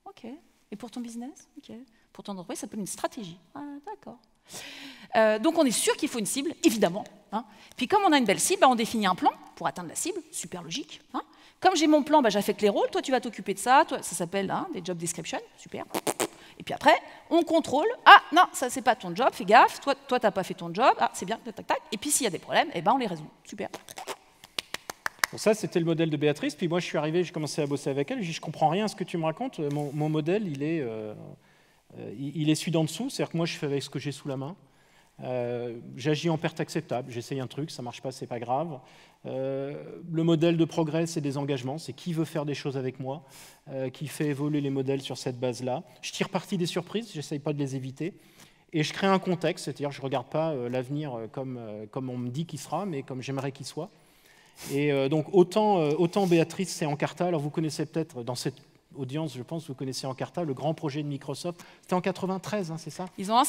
Speaker 1: Ok. Et pour ton business? Ok. Pour ton entreprise, ça peut être une stratégie. Ah, d'accord. Donc on est sûr qu'il faut une cible, évidemment. Puis comme on a une belle cible, on définit un plan pour atteindre la cible, super logique. Comme j'ai mon plan, j'affecte les rôles, toi tu vas t'occuper de ça, toi, ça s'appelle des job descriptions, super. Et puis après, on contrôle, ah non, ça c'est pas ton job, fais gaffe, toi t'as pas fait ton job, ah c'est bien, tac, tac, tac. Et puis s'il y a des problèmes, on les résout, super.
Speaker 2: Bon, ça, c'était le modèle de Béatrice. Puis moi, je suis arrivé, j'ai commencé à bosser avec elle. J'ai dit, je comprends rien à ce que tu me racontes. Mon modèle, il est celui d'en dessous. C'est-à-dire que moi, je fais avec ce que j'ai sous la main. J'agis en perte acceptable. J'essaye un truc, ça ne marche pas, c'est pas grave. Le modèle de progrès, c'est des engagements. C'est qui veut faire des choses avec moi, qui fait évoluer les modèles sur cette base-là. Je tire parti des surprises, j'essaye pas de les éviter. Et je crée un contexte, c'est-à-dire que je ne regarde pas l'avenir comme on me dit qu'il sera, mais comme j'aimerais qu'il soit. Et donc, autant Béatrice, c'est Encarta. Alors, vous connaissez peut-être, dans cette audience, je pense, vous connaissez Encarta, le grand projet de Microsoft. C'était en 93, c'est ça?
Speaker 1: Ils ont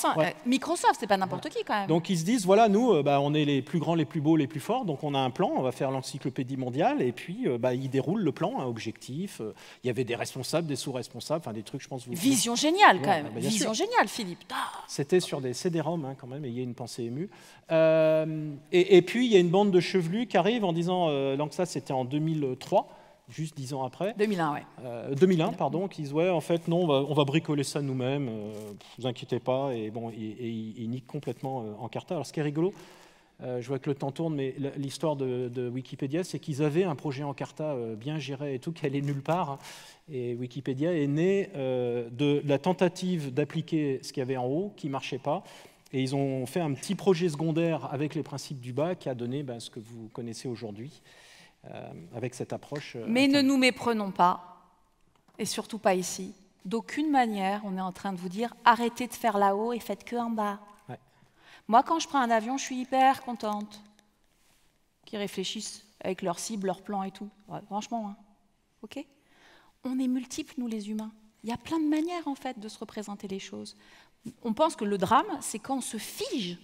Speaker 1: Microsoft, c'est pas n'importe qui, quand même.
Speaker 2: Donc, ils se disent, voilà, nous, on est les plus grands, les plus beaux, les plus forts, donc on a un plan, on va faire l'encyclopédie mondiale, et puis, ils déroulent le plan, un objectif. Il y avait des responsables, des sous-responsables, enfin, des trucs, je pense...
Speaker 1: Vision géniale, quand même. Vision géniale, Philippe.
Speaker 2: C'était sur des CD-ROM, quand même, et il y a une pensée émue. Et puis, il y a une bande de chevelus qui arrive en disant, donc ça, c'était en 2003, juste 10 ans après.
Speaker 1: 2001, ouais.
Speaker 2: 2001, pardon, qui disent, ouais, en fait, non, on va bricoler ça nous-mêmes, vous inquiétez pas, et bon, ils niquent complètement Encarta. Alors, ce qui est rigolo, Je vois que le temps tourne, mais l'histoire de Wikipédia, c'est qu'ils avaient un projet Encarta bien géré et tout, qui allait nulle part. Et Wikipédia est né de la tentative d'appliquer ce qu'il y avait en haut, qui ne marchait pas. Et ils ont fait un petit projet secondaire avec les principes du bas, qui a donné ce que vous connaissez aujourd'hui, avec cette approche.
Speaker 1: Mais ne nous méprenons pas, et surtout pas ici. D'aucune manière, on est en train de vous dire « arrêtez de faire là-haut et faites que en bas ». Moi, quand je prends un avion, je suis hyper contente qu'ils réfléchissent avec leur cible, leur plan et tout. Ouais, franchement, hein. OK ? On est multiples, nous, les humains. Il y a plein de manières, en fait, de se représenter les choses. On pense que le drame, c'est quand on se fige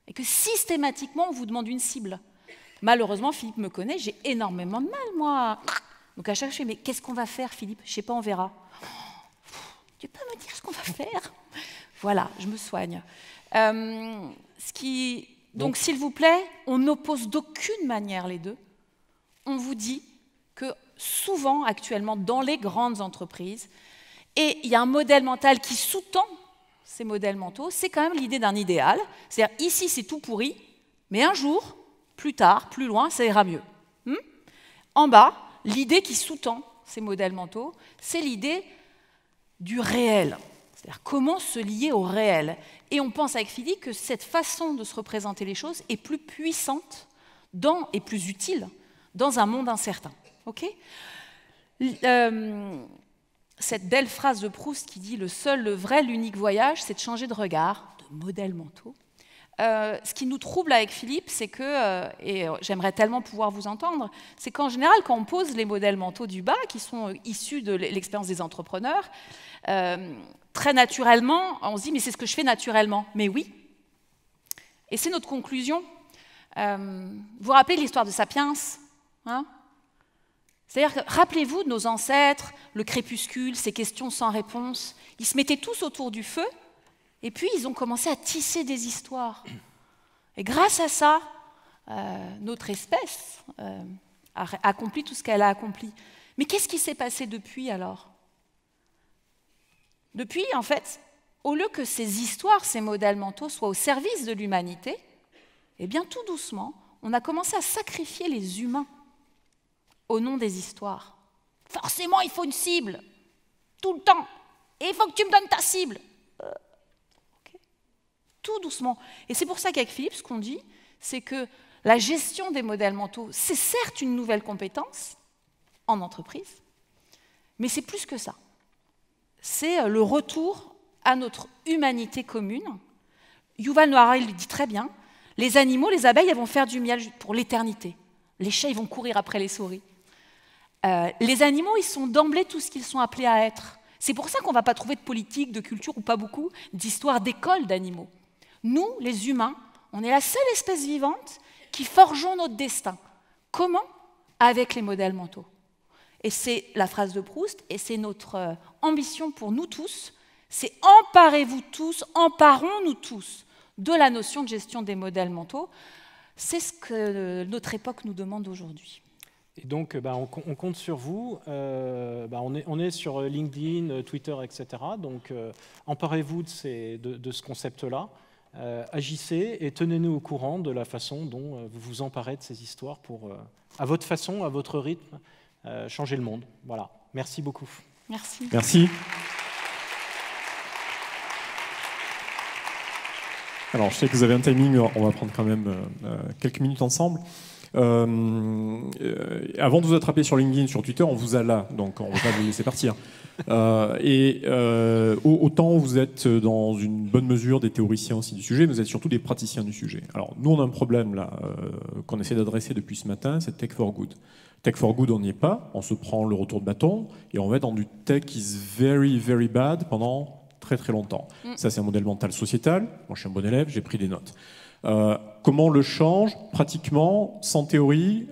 Speaker 1: et que systématiquement, on vous demande une cible. Malheureusement, Philippe me connaît, j'ai énormément de mal, moi. Donc à chaque fois, je fais « mais qu'est-ce qu'on va faire, Philippe ? Je ne sais pas, on verra. » Tu peux me dire ce qu'on va faire ? Voilà, je me soigne. Donc, s'il vous plaît, on n'oppose d'aucune manière les deux. On vous dit que souvent, actuellement, dans les grandes entreprises, et il y a un modèle mental qui sous-tend ces modèles mentaux, c'est quand même l'idée d'un idéal. C'est-à-dire, ici, c'est tout pourri, mais un jour, plus tard, plus loin, ça ira mieux. En bas, l'idée qui sous-tend ces modèles mentaux, c'est l'idée du réel. C'est-à-dire comment se lier au réel. Et on pense avec Philippe que cette façon de se représenter les choses est plus puissante et plus utile dans un monde incertain. Okay ? Cette belle phrase de Proust qui dit « le seul, le vrai, l'unique voyage, c'est de changer de regard », de modèles mentaux. Ce qui nous trouble avec Philippe, c'est que, et j'aimerais tellement pouvoir vous entendre, c'est qu'en général, quand on pose les modèles mentaux du bas, qui sont issus de l'expérience des entrepreneurs, très naturellement, on se dit « mais c'est ce que je fais naturellement ». Mais oui. Et c'est notre conclusion. Vous vous rappelez l'histoire de Sapiens, hein ? C'est-à-dire que, rappelez-vous de nos ancêtres, le crépuscule, ces questions sans réponse. Ils se mettaient tous autour du feu, et puis ils ont commencé à tisser des histoires. Et grâce à ça, notre espèce a accompli tout ce qu'elle a accompli. Mais qu'est-ce qui s'est passé depuis alors ? Depuis, en fait, au lieu que ces histoires, ces modèles mentaux soient au service de l'humanité, eh bien, tout doucement, on a commencé à sacrifier les humains au nom des histoires. Forcément, il faut une cible, tout le temps. Et il faut que tu me donnes ta cible. Okay. Tout doucement. Et c'est pour ça qu'avec Philippe, ce qu'on dit, c'est que la gestion des modèles mentaux, c'est certes une nouvelle compétence en entreprise, mais c'est plus que ça. C'est le retour à notre humanité commune. Yuval Noah Harari le dit très bien, les animaux, les abeilles, elles vont faire du miel pour l'éternité. Les chats, ils vont courir après les souris. Les animaux, ils sont d'emblée tout ce qu'ils sont appelés à être. C'est pour ça qu'on ne va pas trouver de politique, de culture, ou pas beaucoup, d'histoire d'école d'animaux. Nous, les humains, on est la seule espèce vivante qui forgeons notre destin. Comment ? Avec les modèles mentaux. Et c'est la phrase de Proust, et c'est notre ambition pour nous tous, c'est emparez-vous tous, emparons-nous tous de la notion de gestion des modèles mentaux. C'est ce que notre époque nous demande aujourd'hui.
Speaker 2: Et donc, on compte sur vous. On est sur LinkedIn, Twitter, etc. Donc, emparez-vous de ce concept-là. Agissez et tenez-nous au courant de la façon dont vous vous emparez de ces histoires pour, à votre façon, à votre rythme, changer le monde. Voilà. Merci beaucoup.
Speaker 1: Merci.
Speaker 4: Merci. Alors, je sais que vous avez un timing, on va prendre quand même quelques minutes ensemble. Avant de vous attraper sur LinkedIn, sur Twitter, on vous a là, donc on ne va pas vous laisser partir. Autant vous êtes dans une bonne mesure des théoriciens aussi du sujet, mais vous êtes surtout des praticiens du sujet. Alors nous, on a un problème là qu'on essaie d'adresser depuis ce matin, c'est Tech for Good. Tech for Good, on n'y est pas, on se prend le retour de bâton et on va être dans du tech is very, very bad pendant très très longtemps. Ça, c'est un modèle mental sociétal. Moi, je suis un bon élève, j'ai pris des notes. Comment on le change ? Pratiquement, sans théorie,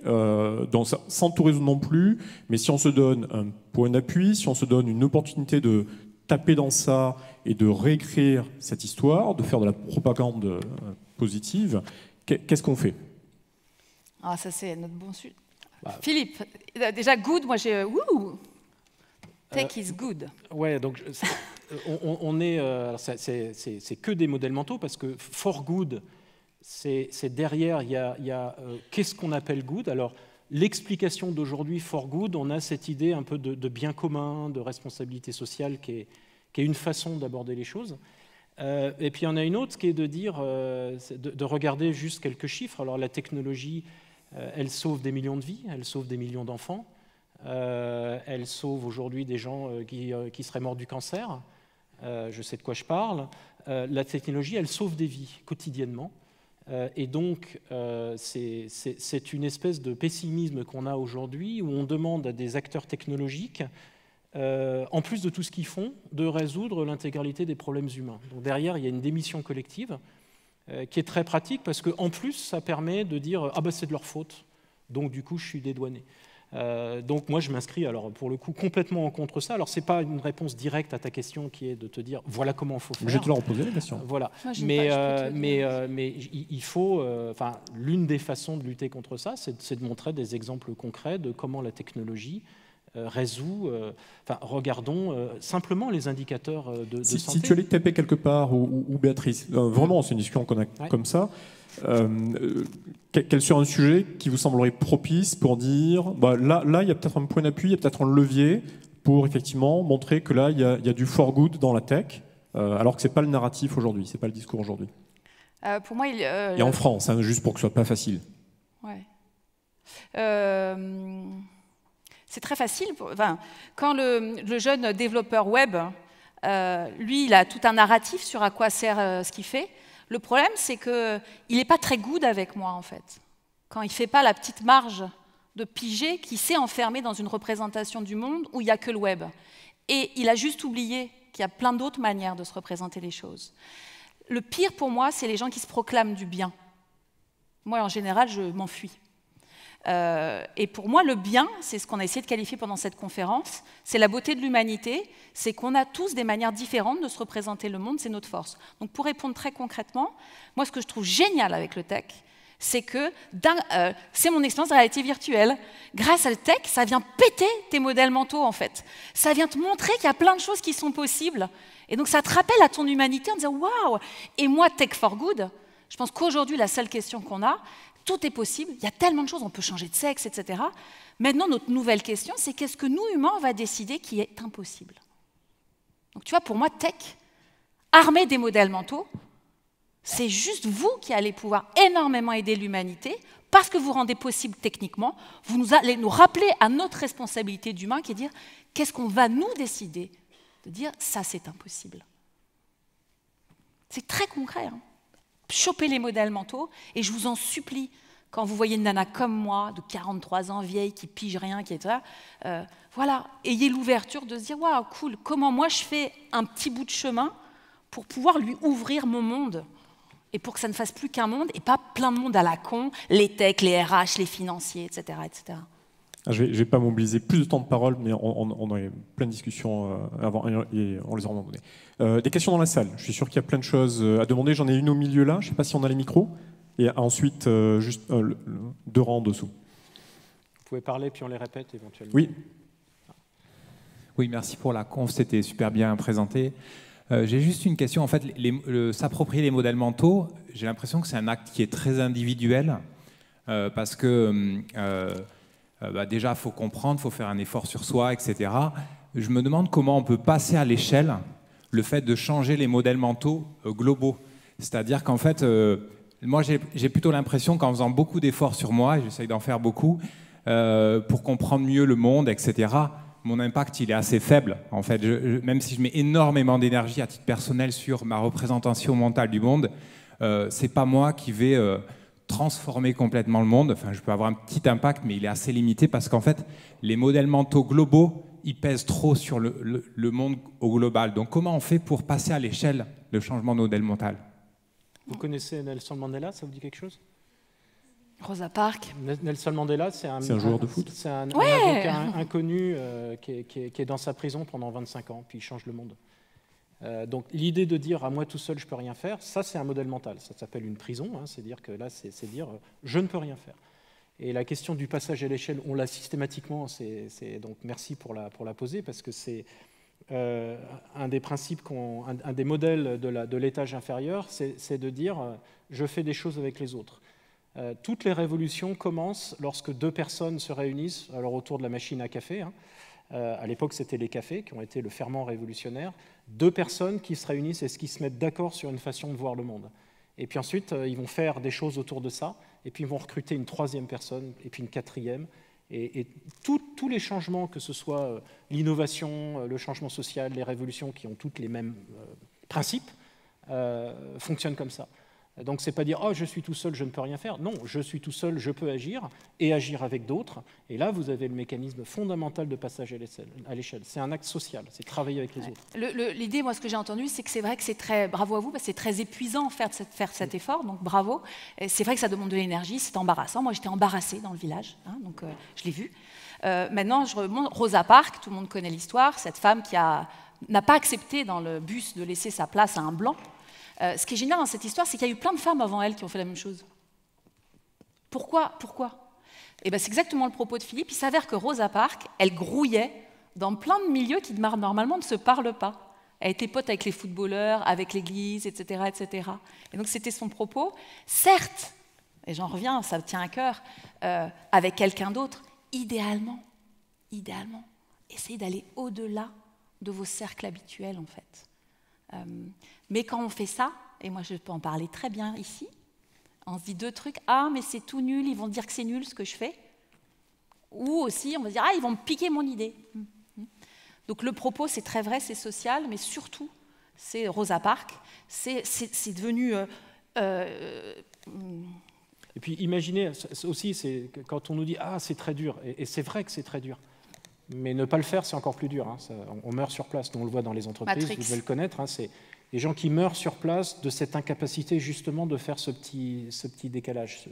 Speaker 4: sans tout résoudre non plus, mais si on se donne un point d'appui, si on se donne une opportunité de taper dans ça et de réécrire cette histoire, de faire de la propagande positive, qu'est-ce qu'on fait ?
Speaker 1: Ah, ça, c'est notre bon sujet. Philippe, déjà, good, moi j'ai... Tech is good.
Speaker 2: Ouais, donc on est... c'est que des modèles mentaux parce que for good... c'est derrière, il y a qu'est-ce qu'on appelle good. Alors, l'explication d'aujourd'hui, for good, on a cette idée un peu de bien commun, de responsabilité sociale qui est une façon d'aborder les choses. Et puis, il y en a une autre qui est de dire, de regarder juste quelques chiffres. Alors, la technologie, elle sauve des millions de vies, elle sauve des millions d'enfants, elle sauve aujourd'hui des gens qui seraient morts du cancer. Je sais de quoi je parle. La technologie, elle sauve des vies quotidiennement. Et donc, c'est une espèce de pessimisme qu'on a aujourd'hui où on demande à des acteurs technologiques, en plus de tout ce qu'ils font, de résoudre l'intégralité des problèmes humains. Donc derrière, il y a une démission collective qui est très pratique parce qu'en plus, ça permet de dire « Ah ben c'est de leur faute, donc du coup, je suis dédouané ». Donc moi je m'inscris alors pour le coup complètement en contre ça. Alors c'est pas une réponse directe à ta question qui est de te dire voilà comment il faut faire.
Speaker 4: Je vais te la reposer la question.
Speaker 2: Voilà.
Speaker 1: Moi,
Speaker 2: mais il faut, l'une des façons de lutter contre ça, c'est de montrer des exemples concrets de comment la technologie résout. Regardons simplement les indicateurs de santé.
Speaker 4: Si tu allais taper quelque part ou Béatrice, vraiment c'est une discussion qu'on a comme ça. Quel serait un sujet qui vous semblerait propice pour dire là il y a peut-être un point d'appui, il y a peut-être un levier pour effectivement montrer que là il y a du for good dans la tech, alors que c'est pas le narratif aujourd'hui, c'est pas le discours aujourd'hui.
Speaker 1: Pour moi,
Speaker 4: et en France, hein, juste pour que ce soit pas facile.
Speaker 1: Ouais. C'est très facile. Quand le jeune développeur web, lui, il a tout un narratif sur à quoi sert ce qu'il fait. Le problème, c'est qu'il n'est pas très good avec moi, en fait. Quand il ne fait pas la petite marge de piger qui s'est enfermé dans une représentation du monde où il n'y a que le web. Et il a juste oublié qu'il y a plein d'autres manières de se représenter les choses. Le pire pour moi, c'est les gens qui se proclament du bien. Moi, en général, je m'enfuis. Et pour moi, le bien, c'est ce qu'on a essayé de qualifier pendant cette conférence, c'est la beauté de l'humanité, c'est qu'on a tous des manières différentes de se représenter le monde, c'est notre force. Donc pour répondre très concrètement, moi ce que je trouve génial avec le tech, c'est que c'est mon expérience de réalité virtuelle. Grâce à le tech, ça vient péter tes modèles mentaux en fait. Ça vient te montrer qu'il y a plein de choses qui sont possibles. Et donc ça te rappelle à ton humanité en disant « Waouh !» Et moi, Tech for Good, je pense qu'aujourd'hui, la seule question qu'on a, tout est possible, il y a tellement de choses, on peut changer de sexe, etc. Maintenant, notre nouvelle question, c'est qu'est-ce que nous, humains, on va décider qui est impossible. Donc tu vois, pour moi, tech, armé des modèles mentaux, c'est juste vous qui allez pouvoir énormément aider l'humanité parce que vous rendez possible techniquement, vous allez nous rappeler à notre responsabilité d'humain qui est de dire qu'est-ce qu'on va nous décider de dire ça, c'est impossible. C'est très concret, hein. Chopez les modèles mentaux, et je vous en supplie, quand vous voyez une nana comme moi, de 43 ans, vieille, qui pige rien, qui est là, voilà, ayez l'ouverture de se dire, waouh, cool, comment moi je fais un petit bout de chemin pour pouvoir lui ouvrir mon monde, et pour que ça ne fasse plus qu'un monde, et pas plein de monde à la con, les techs, les RH, les financiers, etc. etc.
Speaker 4: Je ne vais pas mobiliser plus de temps de parole, mais on a eu plein de discussions avant et on les a donné. Des questions dans la salle. Je suis sûr qu'il y a plein de choses à demander. J'en ai une au milieu là. Je ne sais pas si on a les micros. Et ensuite, juste 2 rangs en dessous.
Speaker 2: Vous pouvez parler, puis on les répète éventuellement.
Speaker 4: Oui.
Speaker 5: Oui, merci pour la conf. C'était super bien présenté. J'ai juste une question. En fait, s'approprier les modèles mentaux, j'ai l'impression que c'est un acte qui est très individuel parce que... déjà, il faut comprendre, il faut faire un effort sur soi, etc. Je me demande comment on peut passer à l'échelle le fait de changer les modèles mentaux globaux. C'est-à-dire qu'en fait, moi, j'ai plutôt l'impression qu'en faisant beaucoup d'efforts sur moi, et j'essaye d'en faire beaucoup, pour comprendre mieux le monde, etc., mon impact, il est assez faible. En fait, même si je mets énormément d'énergie à titre personnel sur ma représentation mentale du monde, c'est pas moi qui vais... transformer complètement le monde. Enfin, je peux avoir un petit impact, mais il est assez limité parce qu'en fait, les modèles mentaux globaux, ils pèsent trop sur le monde au global. Donc, comment on fait pour passer à l'échelle le changement de modèle mental?
Speaker 2: Vous connaissez Nelson Mandela, ça vous dit quelque chose?
Speaker 1: Rosa Parks.
Speaker 2: Nelson Mandela, c'est un
Speaker 4: joueur de foot.
Speaker 2: C'est un avocat inconnu qui est dans sa prison pendant 25 ans, puis il change le monde. Donc l'idée de dire à moi tout seul je peux rien faire, ça c'est un modèle mental, ça s'appelle une prison, hein, c'est dire que là c'est dire je ne peux rien faire. Et la question du passage à l'échelle, on l'a systématiquement, donc merci pour la poser parce que un des principes, un des modèles de l'étage inférieur, c'est de dire je fais des choses avec les autres. Toutes les révolutions commencent lorsque deux personnes se réunissent alors autour de la machine à café. À l'époque, c'était les cafés qui ont été le ferment révolutionnaire. Deux personnes qui se réunissent et qui se mettent d'accord sur une façon de voir le monde. Et puis ensuite, ils vont faire des choses autour de ça, et puis ils vont recruter une troisième personne, et puis une quatrième. Et tous les changements, que ce soit l'innovation, le changement social, les révolutions qui ont toutes les mêmes principes, fonctionnent comme ça. Donc c'est pas dire « oh, je suis tout seul, je ne peux rien faire ». Non, je suis tout seul, je peux agir, et agir avec d'autres. Et là, vous avez le mécanisme fondamental de passage à l'échelle. C'est un acte social, c'est travailler avec les autres.
Speaker 1: L'idée, moi, ce que j'ai entendu, c'est que c'est vrai que c'est très, bravo à vous, c'est très épuisant faire cet effort, donc bravo. C'est vrai que ça demande de l'énergie, c'est embarrassant. Moi, j'étais embarrassée dans le village, donc je l'ai vu. Maintenant, je remonte Rosa Parks, tout le monde connaît l'histoire, cette femme qui n'a pas accepté dans le bus de laisser sa place à un blanc. Ce qui est génial dans cette histoire, c'est qu'il y a eu plein de femmes avant elle qui ont fait la même chose. Pourquoi ? Eh bien, c'est exactement le propos de Philippe. Il s'avère que Rosa Parks, elle grouillait dans plein de milieux qui normalement ne se parlent pas. Elle était pote avec les footballeurs, avec l'église, etc., etc. Et donc c'était son propos. Certes, et j'en reviens, ça me tient à cœur, avec quelqu'un d'autre, idéalement, essayez d'aller au-delà de vos cercles habituels, en fait. Mais quand on fait ça, et moi je peux en parler très bien ici, on se dit deux trucs, ah mais c'est tout nul, ils vont dire que c'est nul ce que je fais, ou aussi on va dire, ah ils vont me piquer mon idée. Donc le propos c'est très vrai, c'est social, mais surtout c'est Rosa Parks, c'est devenu...
Speaker 2: Et puis imaginez aussi, quand on nous dit, ah c'est très dur, et c'est vrai que c'est très dur, mais ne pas le faire c'est encore plus dur, on meurt sur place, nous on le voit dans les entreprises,
Speaker 1: Matrix.
Speaker 2: Vous devez le connaître, c'est des gens qui meurent sur place de cette incapacité justement de faire ce petit décalage,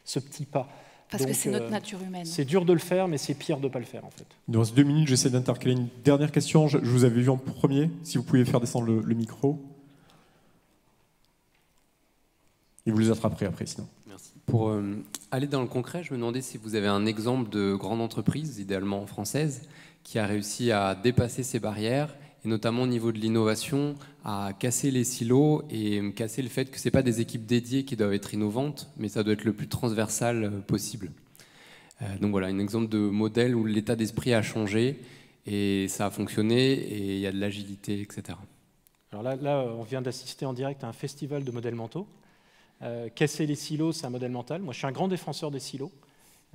Speaker 2: ce petit pas.
Speaker 1: Parce que c'est notre nature humaine.
Speaker 2: C'est dur de le faire, mais c'est pire de ne pas le faire en fait.
Speaker 4: Il nous reste 2 minutes, j'essaie d'intercaler une dernière question. Je vous avais vu en premier, si vous pouviez faire descendre le micro. Et vous les attraperez après sinon.
Speaker 6: Merci. Pour aller dans le concret, je me demandais si vous avez un exemple de grande entreprise, idéalement française, qui a réussi à dépasser ces barrières, et notamment au niveau de l'innovation, à casser les silos et casser le fait que ce n'est pas des équipes dédiées qui doivent être innovantes, mais ça doit être le plus transversal possible. Donc voilà, un exemple de modèle où l'état d'esprit a changé, et ça a fonctionné, et il y a de l'agilité, etc.
Speaker 2: Alors là, on vient d'assister en direct à un festival de modèles mentaux. Casser les silos, c'est un modèle mental. Moi, je suis un grand défenseur des silos.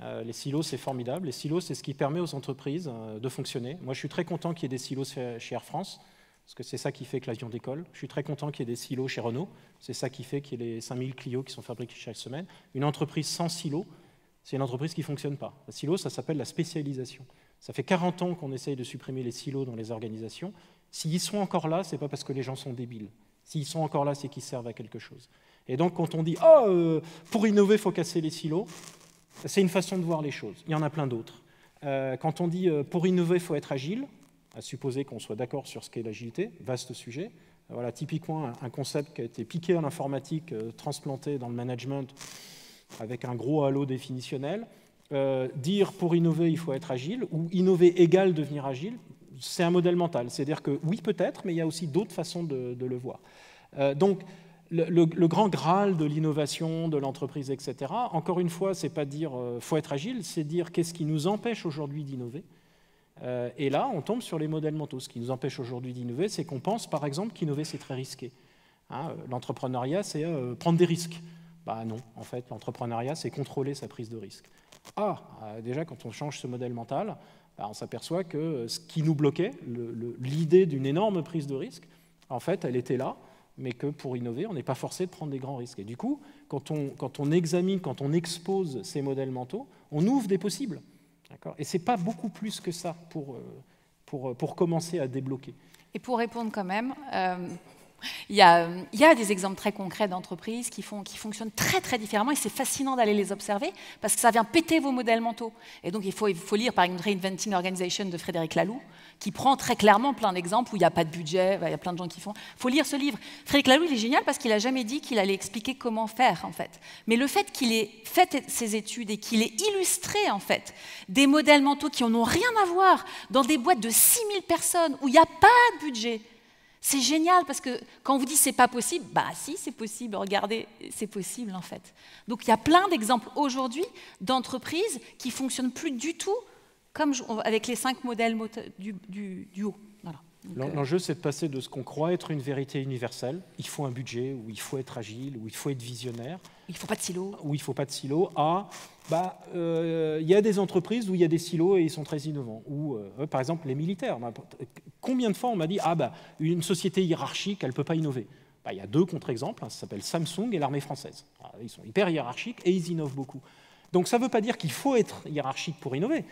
Speaker 2: Les silos, c'est formidable. Les silos, c'est ce qui permet aux entreprises de fonctionner. Moi, je suis très content qu'il y ait des silos chez Air France, parce que c'est ça qui fait que l'avion décolle. Je suis très content qu'il y ait des silos chez Renault. C'est ça qui fait qu'il y ait les 5000 Clio qui sont fabriqués chaque semaine. Une entreprise sans silos, c'est une entreprise qui ne fonctionne pas. Le silo, ça s'appelle la spécialisation. Ça fait 40 ans qu'on essaye de supprimer les silos dans les organisations. S'ils sont encore là, ce n'est pas parce que les gens sont débiles. S'ils sont encore là, c'est qu'ils servent à quelque chose. Et donc, quand on dit « Oh, pour innover, il faut casser les silos », c'est une façon de voir les choses. Il y en a plein d'autres. Quand on dit « Pour innover, il faut être agile », à supposer qu'on soit d'accord sur ce qu'est l'agilité, vaste sujet. Voilà, typiquement, un concept qui a été piqué en informatique, transplanté dans le management, avec un gros halo définitionnel. Dire « Pour innover, il faut être agile » ou « Innover égale devenir agile », c'est un modèle mental. C'est-à-dire que oui, peut-être, mais il y a aussi d'autres façons de le voir. Donc, le grand Graal de l'innovation, de l'entreprise, etc., encore une fois, ce n'est pas dire faut être agile, c'est dire qu'est-ce qui nous empêche aujourd'hui d'innover. Et là, on tombe sur les modèles mentaux. Ce qui nous empêche aujourd'hui d'innover, c'est qu'on pense, par exemple, qu'innover, c'est très risqué. L'entrepreneuriat, c'est prendre des risques. Bah non, en fait, l'entrepreneuriat, c'est contrôler sa prise de risque. Déjà, quand on change ce modèle mental, on s'aperçoit que ce qui nous bloquait, l'idée d'une énorme prise de risque, en fait, elle était là, mais que pour innover, on n'est pas forcé de prendre des grands risques. Et du coup, quand on examine, quand on expose ces modèles mentaux, on ouvre des possibles. Et ce n'est pas beaucoup plus que ça pour commencer à débloquer.
Speaker 1: Et pour répondre quand même, Il y a des exemples très concrets d'entreprises qui fonctionnent très très différemment et c'est fascinant d'aller les observer parce que ça vient péter vos modèles mentaux. Et donc il faut lire par exemple Reinventing Organization de Frédéric Laloux qui prend très clairement plein d'exemples où il n'y a pas de budget, il y a plein de gens qui font. Il faut lire ce livre. Frédéric Laloux, il est génial parce qu'il n'a jamais dit qu'il allait expliquer comment faire en fait. Mais le fait qu'il ait fait ses études et qu'il ait illustré en fait des modèles mentaux qui n'en ont rien à voir dans des boîtes de 6000 personnes où il n'y a pas de budget, c'est génial parce que quand on vous dit c'est pas possible, bah si c'est possible, regardez, c'est possible en fait. Donc il y a plein d'exemples aujourd'hui d'entreprises qui fonctionnent plus du tout comme avec les 5 modèles du haut. Voilà.
Speaker 2: L'enjeu, c'est de passer de ce qu'on croit être une vérité universelle, il faut un budget, ou il faut être agile, ou il faut être visionnaire,
Speaker 1: il ne faut pas de silos,
Speaker 2: ou il ne faut pas de silos, à il y a des entreprises où il y a des silos et ils sont très innovants. Ou par exemple les militaires. Combien de fois on m'a dit une société hiérarchique, elle ne peut pas innover. Il y a 2 contre-exemples, ça s'appelle Samsung et l'armée française. Ils sont hyper hiérarchiques et ils innovent beaucoup. Donc ça ne veut pas dire qu'il faut être hiérarchique pour innover.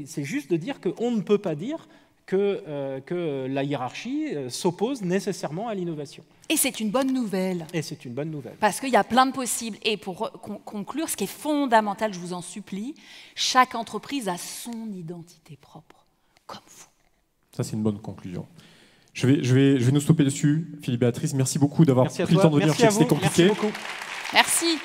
Speaker 2: C'est juste de dire qu'on ne peut pas dire que la hiérarchie s'oppose nécessairement à l'innovation.
Speaker 1: Et c'est une bonne nouvelle.
Speaker 2: Et c'est une bonne nouvelle.
Speaker 1: Parce qu'il y a plein de possibles. Et pour conclure, ce qui est fondamental, je vous en supplie, chaque entreprise a son identité propre, comme vous.
Speaker 4: Ça, c'est une bonne conclusion. Je vais nous stopper dessus. Philippe Béatrice, merci beaucoup d'avoir pris le temps de venir. Je sais que c'était compliqué.
Speaker 2: Merci beaucoup.
Speaker 1: Merci.